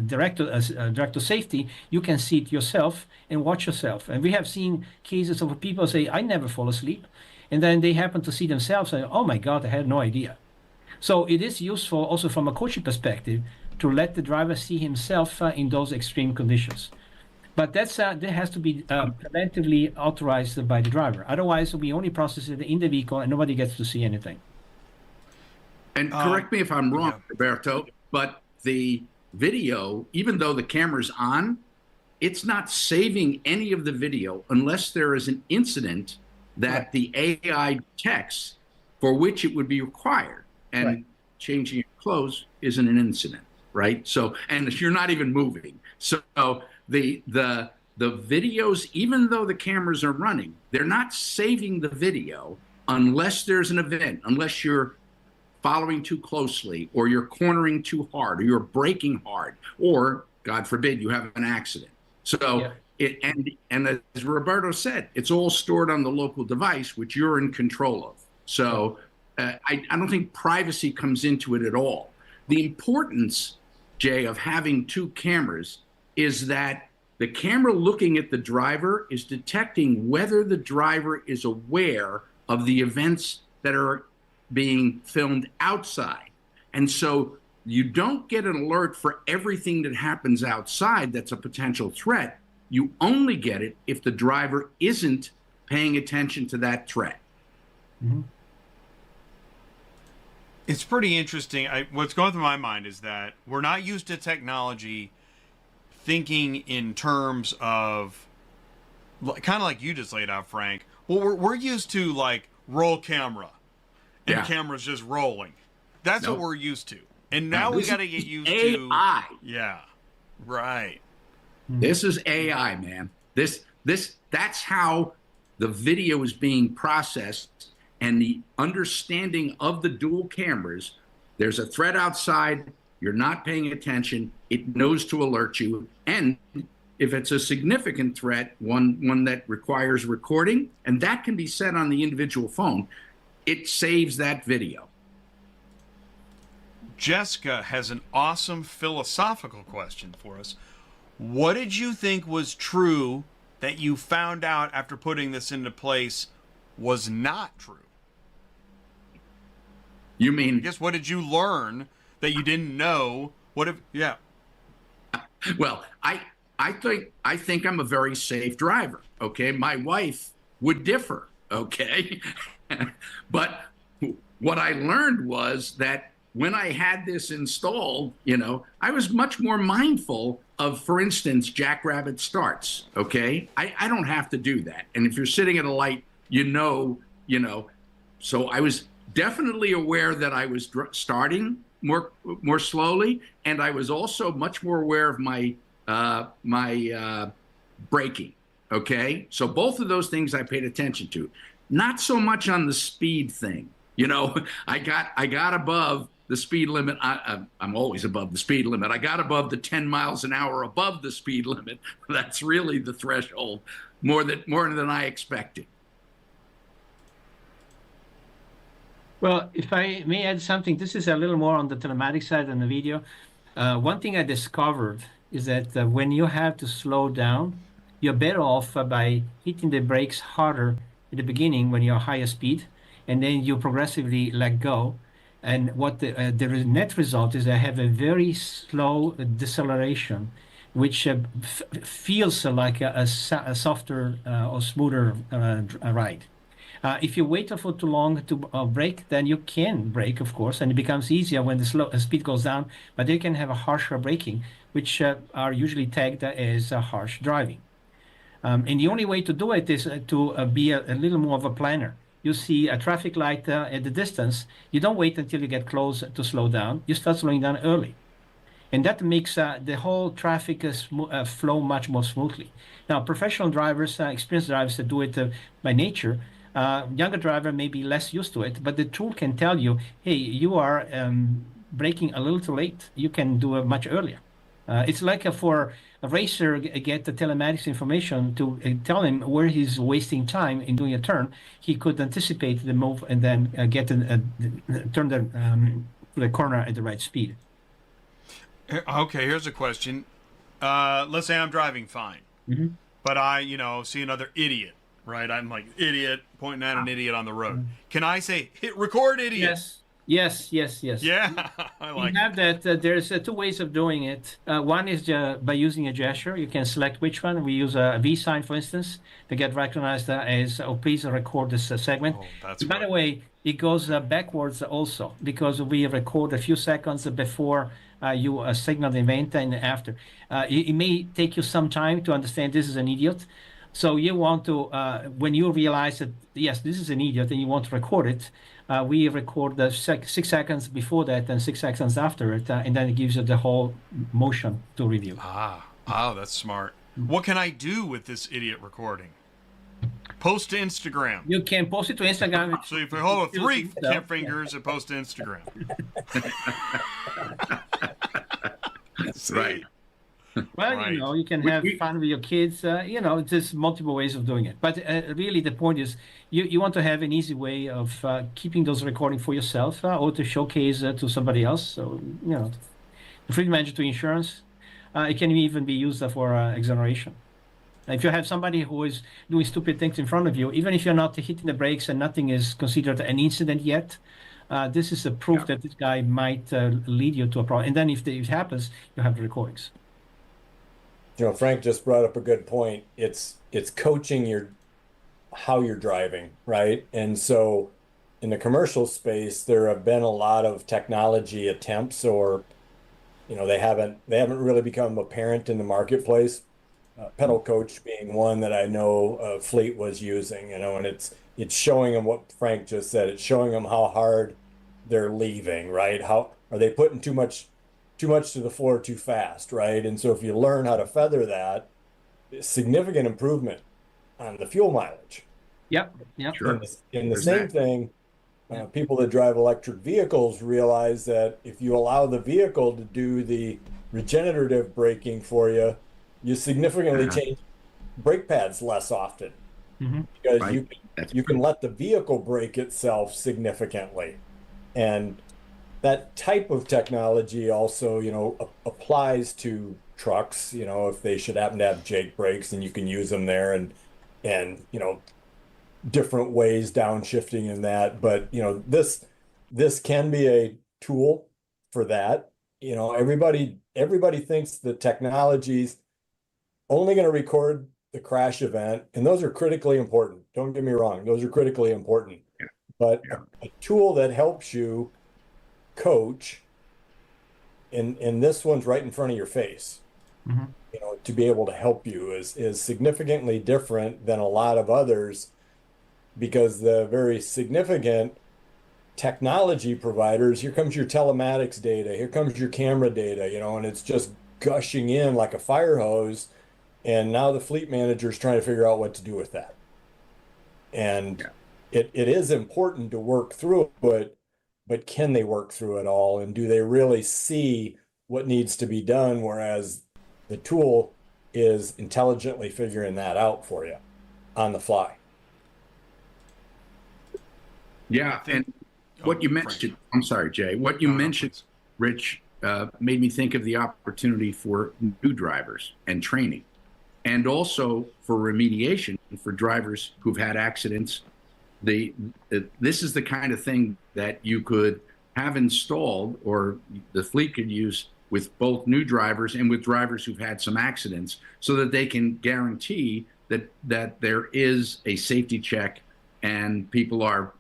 director of safety. You can see it yourself and watch yourself. And we have seen cases of people say, I never fall asleep. And then they happen to see themselves and, oh my God, I had no idea. So it is useful also from a coaching perspective to let the driver see himself in those extreme conditions. But that has to be preventively authorized by the driver. Otherwise, we only process it in the vehicle and nobody gets to see anything. And correct me if I'm wrong, Roberto, but the video, even though the camera's on, it's not saving any of the video unless there is an incident that the AI detects for which it would be required. And changing your clothes isn't an incident, right? So, and if you're not even moving. So the videos, even though the cameras are running, they're not saving the video unless there's an event, unless you're following too closely, or you're cornering too hard, or you're braking hard, or God forbid you have an accident. So and as Roberto said, it's all stored on the local device, which you're in control of. So I don't think privacy comes into it at all. The importance, Jay, of having two cameras is that the camera looking at the driver is detecting whether the driver is aware of the events that are being filmed outside. And so you don't get an alert for everything that happens outside that's a potential threat. You only get it if the driver isn't paying attention to that threat. Mm-hmm. It's pretty interesting. What's going through my mind is that we're not used to technology thinking in terms of, kind of like you just laid out, Frank. Well, we're used to like roll camera and cameras just rolling. That's what we're used to. And now we this got to is get used AI. to. Yeah. Right. This is AI, man. That's how the video is being processed, and the understanding of the dual cameras. There's a threat outside, you're not paying attention, it knows to alert you. And if it's a significant threat, one that requires recording, and that can be set on the individual phone, it saves that video. Jessica has an awesome philosophical question for us. What did you think was true that you found out after putting this into place was not true? You mean? I guess what did you learn that you didn't know? What if? Yeah. Well, I think I'm a very safe driver. Okay, my wife would differ. Okay, but what I learned was that when I had this installed, I was much more mindful of, for instance, jackrabbit starts. Okay, I don't have to do that. And if you're sitting at a light, so I was definitely aware that I was starting more slowly, and I was also much more aware of my braking. Okay, so both of those things I paid attention to. Not so much on the speed thing. I got above the speed limit. I'm always above the speed limit. I got above the 10 miles an hour above the speed limit. That's really the threshold, more than I expected. Well, if I may add something, this is a little more on the telematic side than the video. One thing I discovered is that when you have to slow down, you're better off by hitting the brakes harder at the beginning when you're higher speed, and then you progressively let go. And what the net result is, I have a very slow deceleration, which feels like a softer or smoother ride. If you wait for too long to brake, then you can brake, of course, and it becomes easier when the speed goes down, but you can have a harsher braking, which are usually tagged as harsh driving. And the only way to do it is to be a little more of a planner. You see a traffic light at the distance, you don't wait until you get close to slow down, you start slowing down early. And that makes the whole traffic flow much more smoothly. Now, professional drivers, experienced drivers that do it by nature, younger driver may be less used to it, but the tool can tell you, hey, you are braking a little too late. You can do it much earlier. It's like for a racer get the telematics information to tell him where he's wasting time in doing a turn. He could anticipate the move and then turn the corner at the right speed. Okay, here's a question. Let's say I'm driving fine, but I, see another idiot, right? I'm like, idiot, pointing at an idiot on the road. Can I say, hit record, idiot? Yes. Yeah, I like you have that. There's two ways of doing it. One is by using a gesture. You can select which one. We use a V sign, for instance, to get recognized as, oh, please record this segment. Oh, that's by the way, it goes backwards also, because we record a few seconds before you signal the event and after. It may take you some time to understand this is an idiot. So you want to, when you realize that, yes, this is an idiot, and you want to record it, we record the 6 seconds before that and 6 seconds after it, and then it gives you the whole motion to review. That's smart. What can I do with this idiot recording? Post to Instagram. You can post it to Instagram. So if you hold 3 fingers and post to Instagram. Right. Well, right. You can have fun with your kids. There's multiple ways of doing it. But really, the point is, you want to have an easy way of keeping those recordings for yourself or to showcase to somebody else. So, the free manager to insurance, it can even be used for exoneration. If you have somebody who is doing stupid things in front of you, even if you're not hitting the brakes and nothing is considered an incident yet, this is a proof that this guy might lead you to a problem. And then if it happens, you have the recordings. Frank just brought up a good point. It's coaching how you're driving, right? And so in the commercial space, there have been a lot of technology attempts, or they haven't really become apparent in the marketplace. Pedal Coach being one that I know Fleet was using, and it's showing them what Frank just said. It's showing them how hard they're leaving, right? How are they putting too much to the floor too fast, right? And so if you learn how to feather that, significant improvement on the fuel mileage. Yep. Sure. In the same thing, people that drive electric vehicles realize that if you allow the vehicle to do the regenerative braking for you, you significantly change brake pads less often, because you can let the vehicle brake itself significantly. And that type of technology also, applies to trucks, if they should happen to have Jake brakes, and you can use them there, and different ways downshifting in that. But this can be a tool for that. Everybody thinks the technology's only going to record the crash event, and those are critically important. Don't get me wrong, those are critically important. But a tool that helps you coach, and this one's right in front of your face, to be able to help you is significantly different than a lot of others, because the very significant technology providers, here comes your telematics data, here comes your camera data, and it's just gushing in like a fire hose. And now the fleet manager is trying to figure out what to do with that. And it is important to work through it, but can they work through it all? And do they really see what needs to be done? Whereas the tool is intelligently figuring that out for you on the fly. Yeah, and what you mentioned, I'm sorry, Jay, what you mentioned, Rich, made me think of the opportunity for new drivers and training, and also for remediation for drivers who've had accidents. This is the kind of thing that you could have installed, or the fleet could use, with both new drivers and with drivers who've had some accidents, so that they can guarantee that there is a safety check and people are,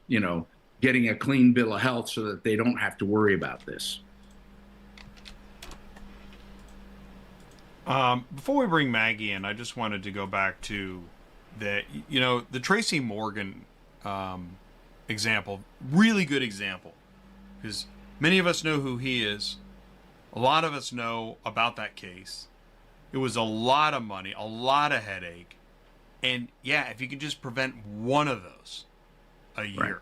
getting a clean bill of health, so that they don't have to worry about this. Before we bring Maggie in, I just wanted to go back to the Tracy Morgan example. Really good example, because many of us know who he is. A lot of us know about that case. It was a lot of money, a lot of headache. And yeah, if you can just prevent one of those a year,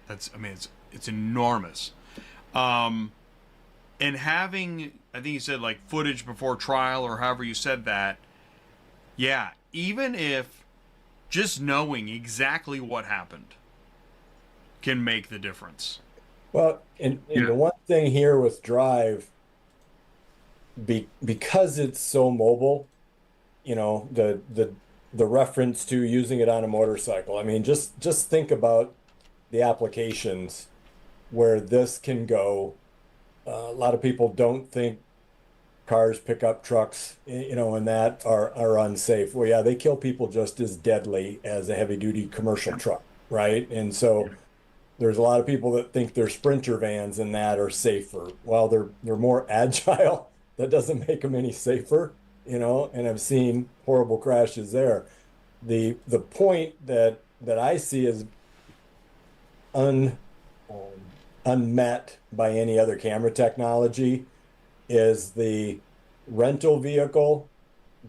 it's enormous. And having, I think you said like footage before trial, or however you said that. Yeah, even if just knowing exactly what happened can make the difference. Well, and the one thing here with Drive, because it's so mobile, the reference to using it on a motorcycle. I mean, just think about the applications where this can go. A lot of people don't think cars, pickup trucks, and that are unsafe. Well, yeah, they kill people just as deadly as a heavy duty commercial truck, right? And so there's a lot of people that think their Sprinter vans and that are safer. Well, they're more agile. That doesn't make them any safer, and I've seen horrible crashes there. The point that I see is unmet by any other camera technology is the rental vehicle,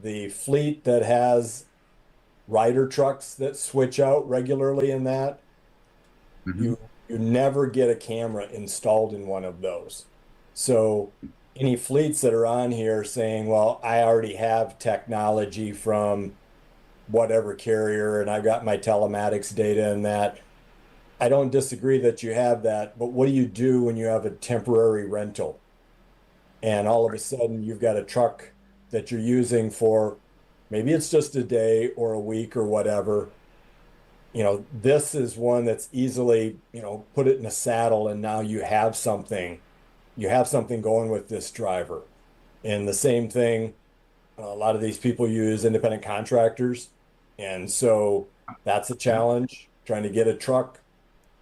the fleet that has rider trucks that switch out regularly in that. You never get a camera installed in one of those. So any fleets that are on here saying, well, I already have technology from whatever carrier and I've got my telematics data and that, I don't disagree that you have that, but what do you do when you have a temporary rental and all of a sudden you've got a truck that you're using for, maybe it's just a day or a week or whatever? This is one that's easily, put it in a saddle and now you have something going with this driver. And the same thing, a lot of these people use independent contractors. And so that's a challenge, trying to get a truck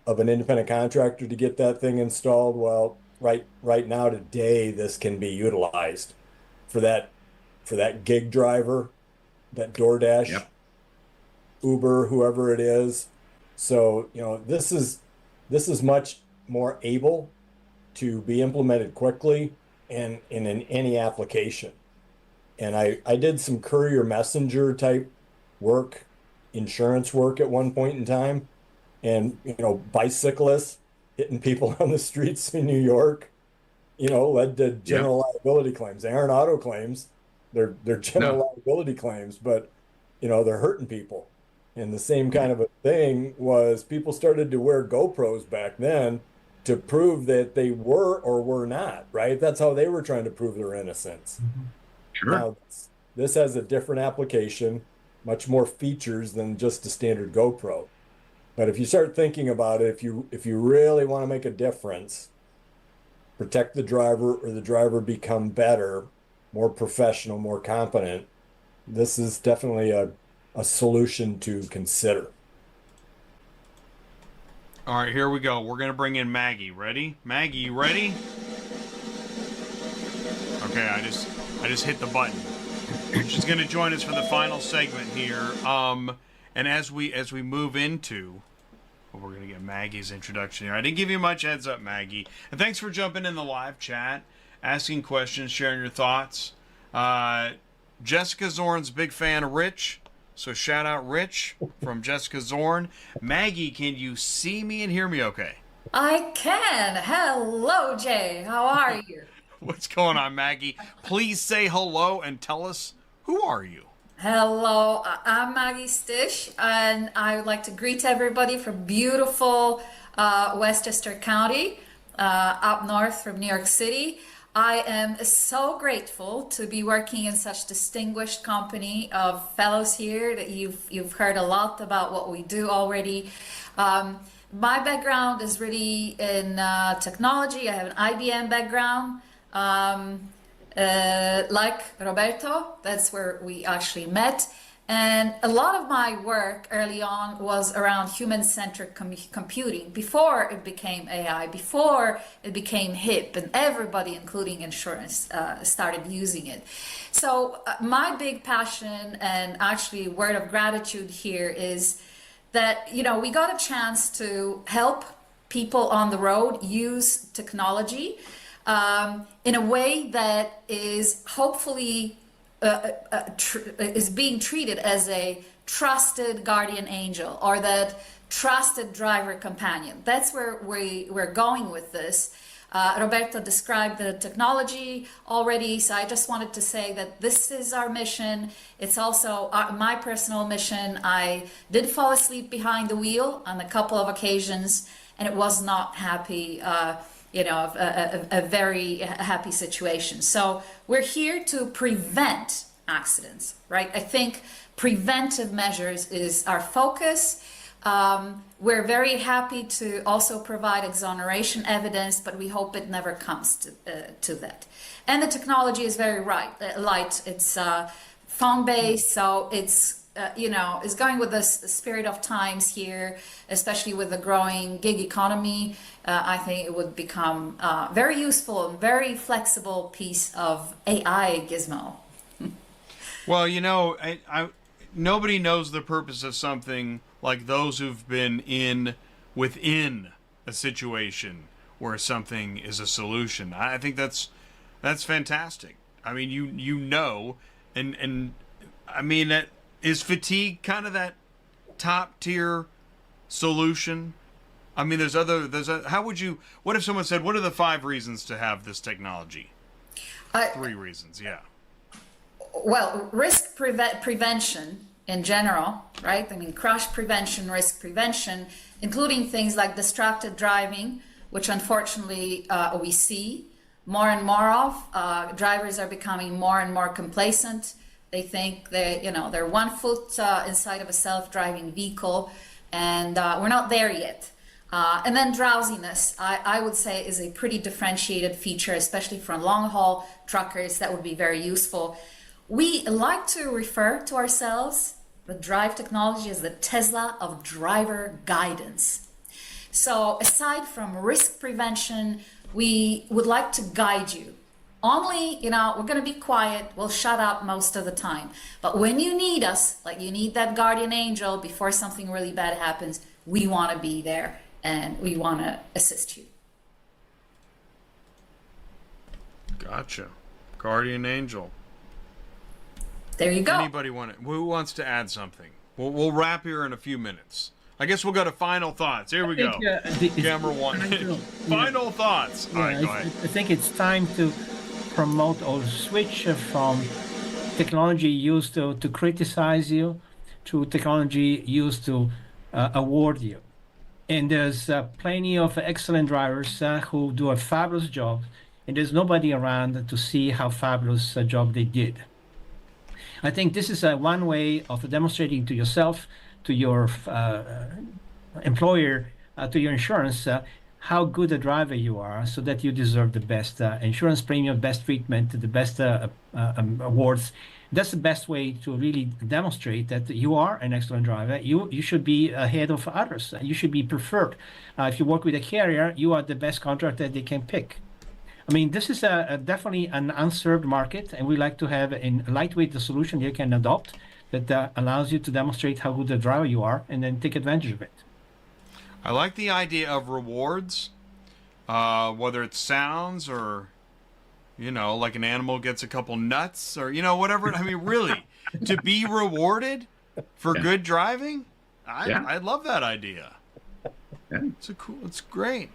of an independent contractor to get that thing installed. Well, right now today, this can be utilized for that gig driver, that DoorDash, Uber, whoever it is. So, this is much more able to be implemented quickly and in any application. And I did some courier messenger type work, insurance work at one point in time. And, bicyclists hitting people on the streets in New York, led to general liability claims. They aren't auto claims. They're general liability claims, but, they're hurting people. And the same kind of a thing was people started to wear GoPros back then to prove that they were or were not, right? That's how they were trying to prove their innocence. Sure. Now, this has a different application, much more features than just a standard GoPro. But if you start thinking about it, if you really want to make a difference, protect the driver or the driver become better, more professional, more competent, this is definitely a solution to consider. All right, here we go. We're going to bring in Maggie. Ready? Maggie, you ready? Okay, I just hit the button. She's going to join us for the final segment here. And as we move into, we're going to get Maggie's introduction here. I didn't give you much heads up, Maggie. And thanks for jumping in the live chat, asking questions, sharing your thoughts. Jessica Zorn's big fan of Rich. So shout out Rich from Jessica Zorn. Maggie, can you see me and hear me okay? I can. Hello, Jay. How are you? What's going on, Maggie? Please say hello and tell us, who are you? Hello, I'm Maggie Stys, and I would like to greet everybody from beautiful Westchester County, up north from New York City. I am so grateful to be working in such distinguished company of fellows here that you've heard a lot about what we do already. My background is really in technology. I have an IBM background. Like Roberto, that's where we actually met. And a lot of my work early on was around human-centric computing before it became AI, before it became hip and everybody, including insurance, started using it. So my big passion and actually word of gratitude here is that, we got a chance to help people on the road use technology in a way that is hopefully is being treated as a trusted guardian angel or that trusted driver companion. That's where we're going with this. Roberto described the technology already, so I just wanted to say that this is our mission. It's also my personal mission. I did fall asleep behind the wheel on a couple of occasions, and it was not happy. A very happy situation. So we're here to prevent accidents, right? I think preventive measures is our focus. We're very happy to also provide exoneration evidence, but we hope it never comes to that. And the technology is very light. It's phone-based, so it's is going with the spirit of times here, especially with the growing gig economy. I think it would become very useful and very flexible piece of AI gizmo. Well, nobody knows the purpose of something like those who've been within a situation where something is a solution. I think that's fantastic. I mean, and I mean that. Is fatigue kind of that top tier solution? I mean, what if someone said, what are the 5 reasons to have this technology? 3 reasons, yeah. Well, risk prevention in general, right? I mean, crash prevention, risk prevention, including things like distracted driving, which unfortunately we see more and more of. Drivers are becoming more and more complacent. They think they're 1 foot inside of a self-driving vehicle, and we're not there yet. And then drowsiness, I would say, is a pretty differentiated feature, especially for long-haul truckers. That would be very useful. We like to refer to ourselves, the Drive technology, as the Tesla of driver guidance. So aside from risk prevention, we would like to guide you. Only, we're going to be quiet. We'll shut up most of the time. But when you need us, like you need that guardian angel before something really bad happens, we want to be there and we want to assist you. Gotcha. Guardian angel. There you go. Anybody who wants to add something? We'll wrap here in a few minutes. I guess we'll go to final thoughts. Here we go. Camera one. Final thoughts. All right, go ahead. I think it's time to promote or switch from technology used to criticize you to technology used to award you. And there's plenty of excellent drivers who do a fabulous job, and there's nobody around to see how fabulous a job they did. I think this is one way of demonstrating to yourself, to your employer, to your insurance, how good a driver you are, so that you deserve the best insurance premium, best treatment, the best awards. That's the best way to really demonstrate that you are an excellent driver. You should be ahead of others. You should be preferred. If you work with a carrier, you are the best contractor they can pick. I mean, this is definitely an unserved market, and we like to have a lightweight solution you can adopt that allows you to demonstrate how good a driver you are and then take advantage of it. I like the idea of rewards, whether it's sounds or, like an animal gets a couple nuts or, whatever. I mean, really, to be rewarded for good driving, I love that idea. It's great.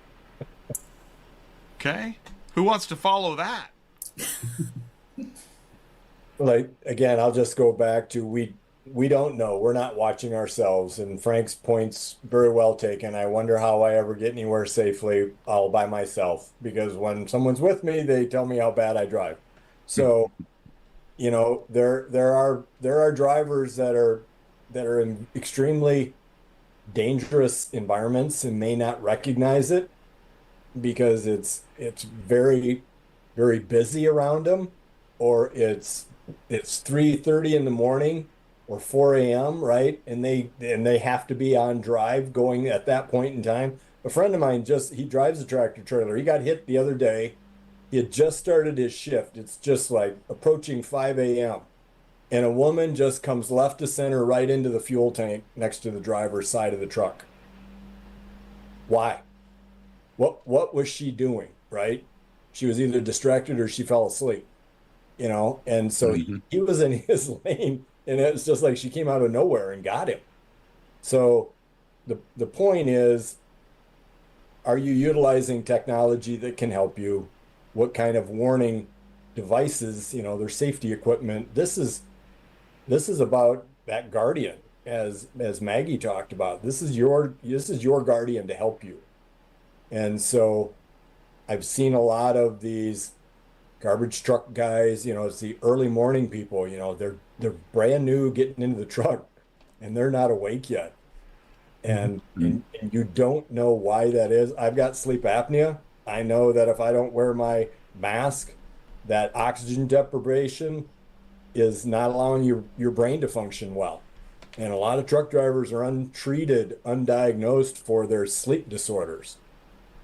Okay. Who wants to follow that? Like, again, I'll just go back to we don't know. We're not watching ourselves. And Frank's point's very well taken. I wonder how I ever get anywhere safely all by myself, because when someone's with me, they tell me how bad I drive. So, there are drivers that are in extremely dangerous environments and may not recognize it because it's very, very busy around them, or it's 3:30 in the morning or 4 a.m., right? And they have to be on drive going at that point in time. A friend of mine he drives a tractor trailer. He got hit the other day. He had just started his shift. It's just like approaching 5 a.m. And a woman just comes left to center right into the fuel tank next to the driver's side of the truck. Why? What was she doing, right? She was either distracted or she fell asleep, and so he was in his lane, and it was just like she came out of nowhere and got him. So the point is, are you utilizing technology that can help you? What kind of warning devices, their safety equipment? This is about that guardian, as Maggie talked about. This is your guardian to help you. And so I've seen a lot of these garbage truck guys, it's the early morning people, they're brand new getting into the truck and they're not awake yet. And you don't know why that is. I've got sleep apnea. I know that if I don't wear my mask, that oxygen deprivation is not allowing your brain to function well. And a lot of truck drivers are untreated, undiagnosed for their sleep disorders.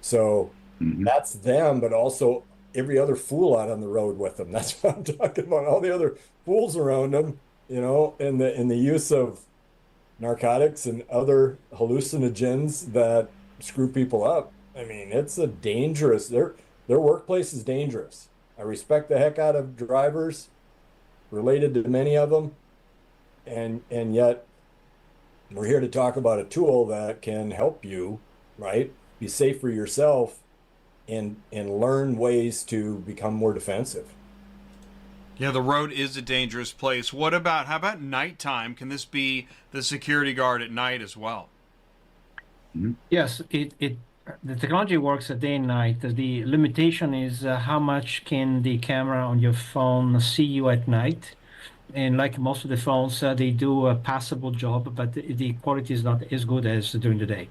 So that's them, but also every other fool out on the road with them. That's what I'm talking about. All the other fools around them, in the use of narcotics and other hallucinogens that screw people up. I mean, it's a dangerous. Their workplace is dangerous. I respect the heck out of drivers, related to many of them, and yet we're here to talk about a tool that can help you, right? Be safe for yourself and learn ways to become more defensive. Yeah, the road is a dangerous place. How about nighttime? Can this be the security guard at night as well? Yes, the technology works day and night. The limitation is how much can the camera on your phone see you at night. And like most of the phones, they do a passable job, but the quality is not as good as during the day.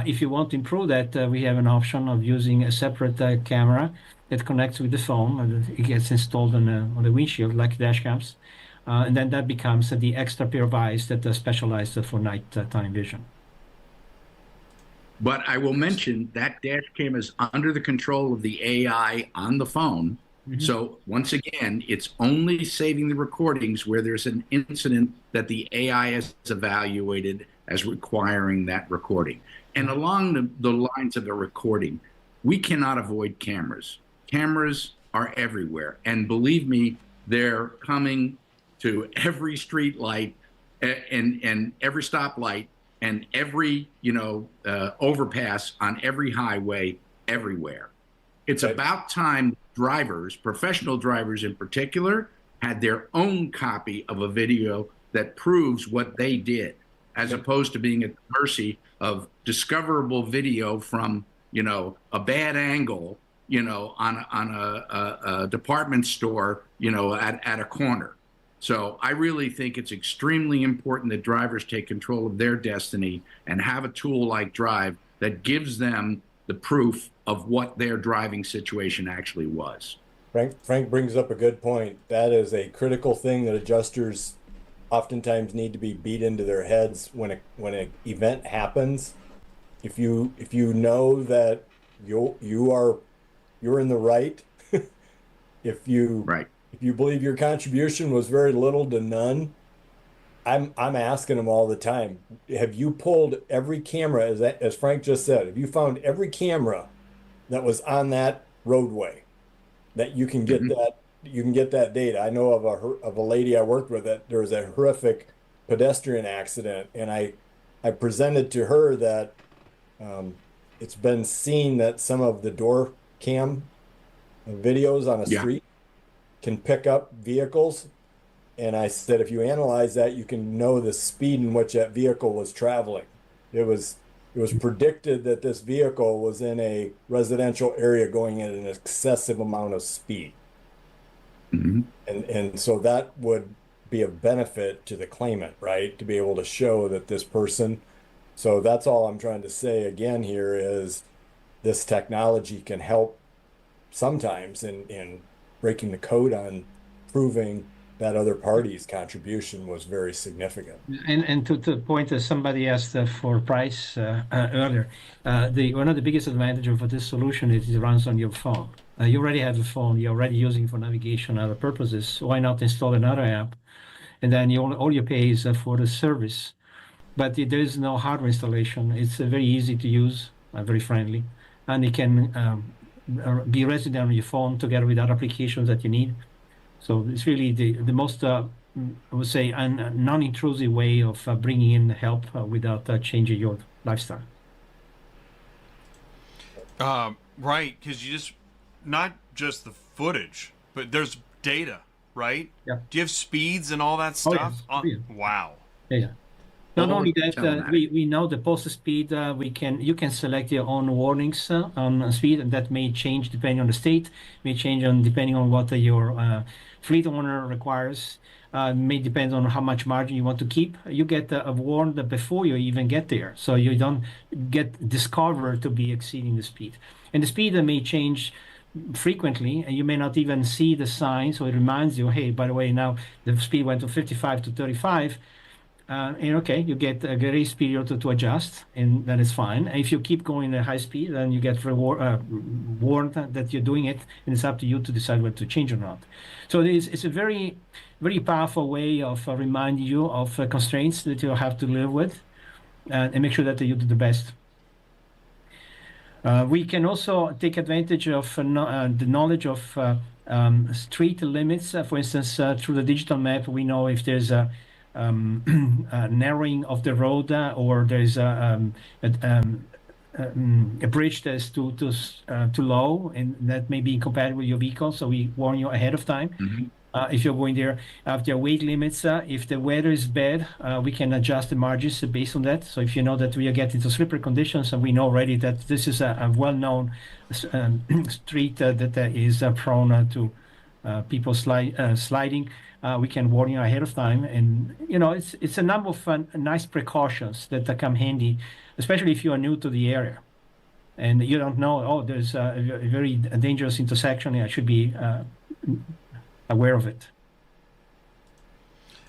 If you want to improve that, we have an option of using a separate camera that connects with the phone. It gets installed on the windshield, like dash cams. And then that becomes the extra pair of eyes that are specialized for nighttime vision. But I will mention that dash cam is under the control of the AI on the phone. So once again, it's only saving the recordings where there's an incident that the AI has evaluated as requiring that recording. And along the lines of a recording, we cannot avoid cameras. Cameras are everywhere. And believe me, they're coming to every street light and every stoplight and every, overpass on every highway everywhere. It's about time drivers, professional drivers in particular, had their own copy of a video that proves what they did, as opposed to being at the mercy of discoverable video from, a bad angle, on a department store, at a corner. So I really think it's extremely important that drivers take control of their destiny and have a tool like Drive that gives them the proof of what their driving situation actually was. Frank brings up a good point. That is a critical thing that adjusters oftentimes need to be beat into their heads when an event happens. If you know that you're in the right, if you believe your contribution was very little to none, I'm asking them all the time, have you pulled every camera, as Frank just said, have you found every camera that was on that roadway that you can get that data? I know of a lady I worked with that there was a horrific pedestrian accident, and I presented to her that it's been seen that some of the door cam videos on a street can pick up vehicles. And I said, if you analyze that, you can know the speed in which that vehicle was traveling. It was predicted that this vehicle was in a residential area going at an excessive amount of speed. And so that would be a benefit to the claimant, right? To be able to show that this person. So that's all I'm trying to say again here is this technology can help sometimes in breaking the code on proving that other party's contribution was very significant. And to the point that somebody asked for price earlier, one of the biggest advantages of this solution is it runs on your phone. You already have a phone, you're already using it for navigation and other purposes. Why not install another app? And then all you pay is for the service. But there is no hardware installation. It's very easy to use, very friendly. And it can be resident on your phone together with other applications that you need. So it's really the most, I would say, non-intrusive way of bringing in help without changing your lifestyle. Right, because you not just the footage, but there's data, right? Yeah. Do you have speeds and all that stuff? Oh, yeah. Wow. Yeah. Not only that, we know the post speed. You can select your own warnings on speed, and that may change depending on the state. May change depending on what your fleet owner requires. May depend on how much margin you want to keep. You get warned before you even get there, so you don't get discovered to be exceeding the speed. And the speed may change frequently, and you may not even see the sign. So it reminds you, hey, by the way, now the speed went to 55 to 35. And okay, you get a grace period to adjust, and that is fine. If you keep going at high speed, then you get warned that you're doing it, and it's up to you to decide whether to change or not. So it's a very, very powerful way of reminding you of constraints that you have to live with, and make sure that you do the best. We can also take advantage of the knowledge of street limits. For instance, through the digital map, we know if there's a narrowing of the road, or there's a bridge that's too low, and that may be incompatible with your vehicle. So we warn you ahead of time. If you're going there. If there are weight limits, if the weather is bad, we can adjust the margins based on that. So if you know that we are getting to slippery conditions, and we know already that this is a well-known street that is prone to people sliding, we can warn you ahead of time. And it's a number of nice precautions that come handy, especially if you are new to the area and you don't know, there's a very dangerous intersection, I should be aware of it.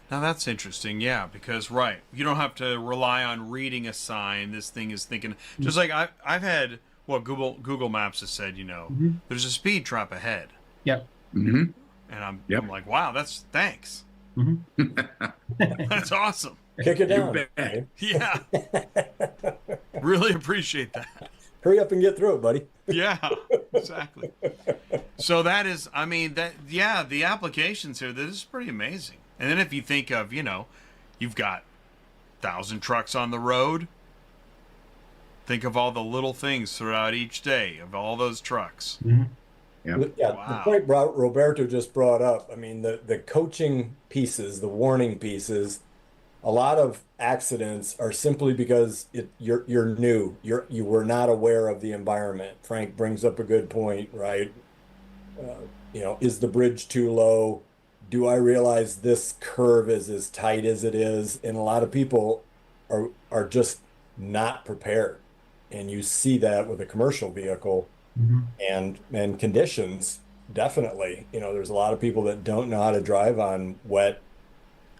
Now that's interesting, yeah, because you don't have to rely on reading a sign. This thing is thinking, just like I've had what Google Maps has said, there's a speed trap ahead. Yep. And I'm like, wow, thanks. That's awesome. Kick it down. Yeah. Really appreciate that. Hurry up and get through it, buddy. Yeah, exactly. So that is, I mean, the applications here, this is pretty amazing. And then if you think of, you've got 1,000 trucks on the road. Think of all the little things throughout each day of all those trucks. Yeah. Yeah, Wow. the point Roberto just brought up, I mean, the coaching pieces, the warning pieces, a lot of accidents are simply because you're new. You were not aware of the environment. Frank brings up a good point, right? Is the bridge too low? Do I realize this curve is as tight as it is? And a lot of people are just not prepared. And you see that with a commercial vehicle and conditions, definitely. There's a lot of people that don't know how to drive on wet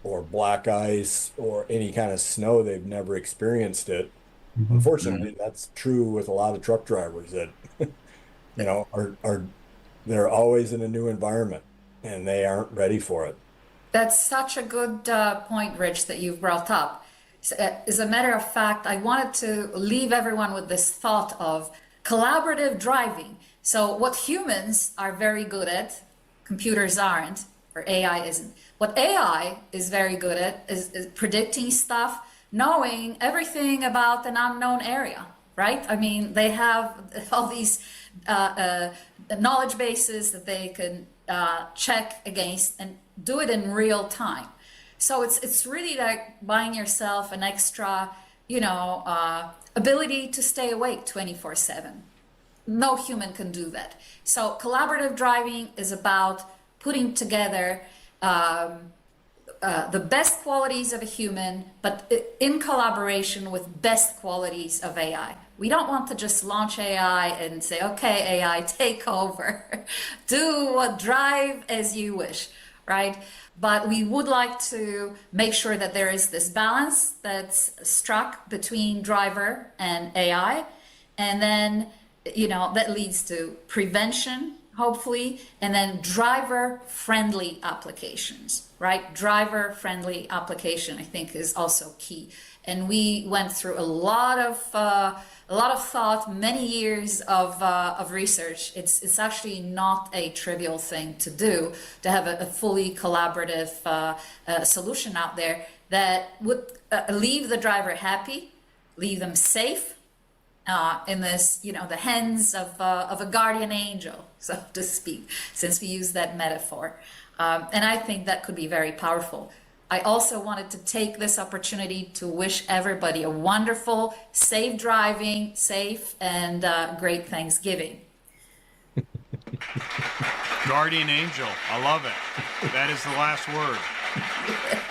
or black ice or any kind of snow. They've never experienced it. Unfortunately, that's true with a lot of truck drivers that, they're always in a new environment and they aren't ready for it. That's such a good point, Rich, that you've brought up. As a matter of fact, I wanted to leave everyone with this thought of collaborative driving. So what humans are very good at, computers aren't, or AI isn't. What AI is very good at is predicting stuff, knowing everything about an unknown area, right? I mean, they have all these knowledge bases that they can check against and do it in real time. So it's really like buying yourself an extra, ability to stay awake 24/7. No human can do that. So collaborative driving is about putting together the best qualities of a human, but in collaboration with best qualities of AI. We don't want to just launch AI and say, okay, AI, take over. Drive as you wish, right? But we would like to make sure that there is this balance that's struck between driver and AI. And then, that leads to prevention, hopefully, and then driver-friendly applications, right? Driver-friendly application, I think, is also key. And we went through a lot of thought, many years of research. It's actually not a trivial thing to do, to have a fully collaborative solution out there that would leave the driver happy, leave them safe, in this, the hands of a guardian angel, so to speak, since we use that metaphor. And I think that could be very powerful. I also wanted to take this opportunity to wish everybody a wonderful, safe driving, safe and great Thanksgiving. Guardian angel. I love it. That is the last word.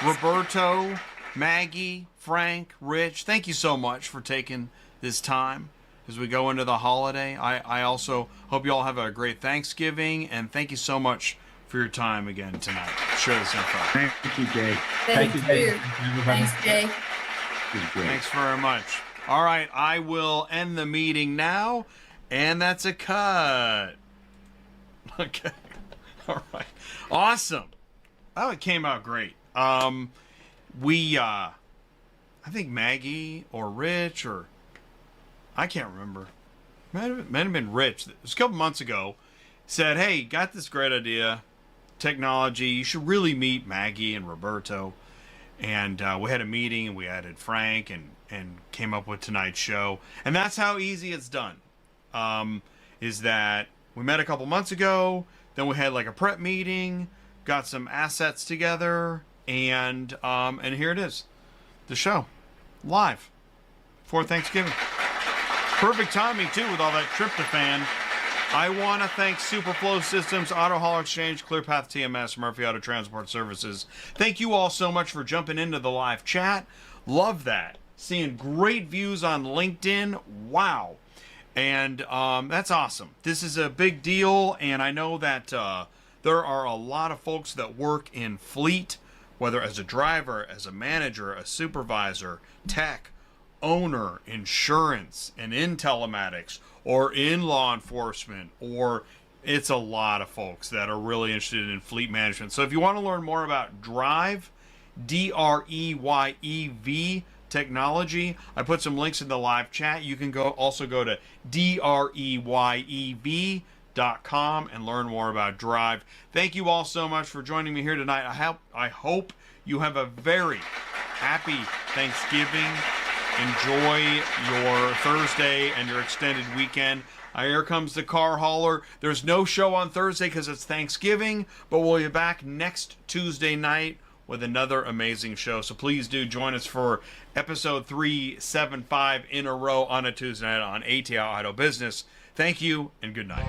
Roberto, Maggie, Frank, Rich, thank you so much for taking this time as we go into the holiday. I also hope you all have a great Thanksgiving, and thank you so much for your time again tonight. Share this info. Thank you, Jay. Thank you. Thanks, Jay. Thanks very much. All right, I will end the meeting now, and that's a cut. Okay. All right. Awesome. Oh, it came out great. I think Maggie or Rich, or I can't remember. Might have been Rich. It was a couple months ago. Said, hey, got this great idea. Technology. You should really meet Maggie and Roberto. And we had a meeting, and we added Frank and came up with tonight's show. And that's how easy it's done. Is that we met a couple months ago. Then we had like a prep meeting. Got some assets together. And here it is. The show. Live. For Thanksgiving. Perfect timing, too, with all that tryptophan. I want to thank Superflow Systems, Auto Hauler Exchange, ClearPath TMS, Murphy Auto Transport Services. Thank you all so much for jumping into the live chat. Love that. Seeing great views on LinkedIn. Wow. And that's awesome. This is a big deal, and I know that there are a lot of folks that work in fleet, whether as a driver, as a manager, a supervisor, tech, owner, insurance, and in telematics, or in law enforcement, or it's a lot of folks that are really interested in fleet management. So if you want to learn more about Drive, Dreyev technology, I put some links in the live chat. You can also go to Dreyev Automotive.com and learn more about Dreyev. Thank you all so much for joining me here tonight. I hope you have a very happy Thanksgiving. Enjoy your Thursday and your extended weekend. Here comes the car hauler. There's no show on Thursday because it's Thanksgiving, but we'll be back next Tuesday night with another amazing show. So please do join us for episode 375 in a row on a Tuesday night on ATI Auto Business. Thank you and good night.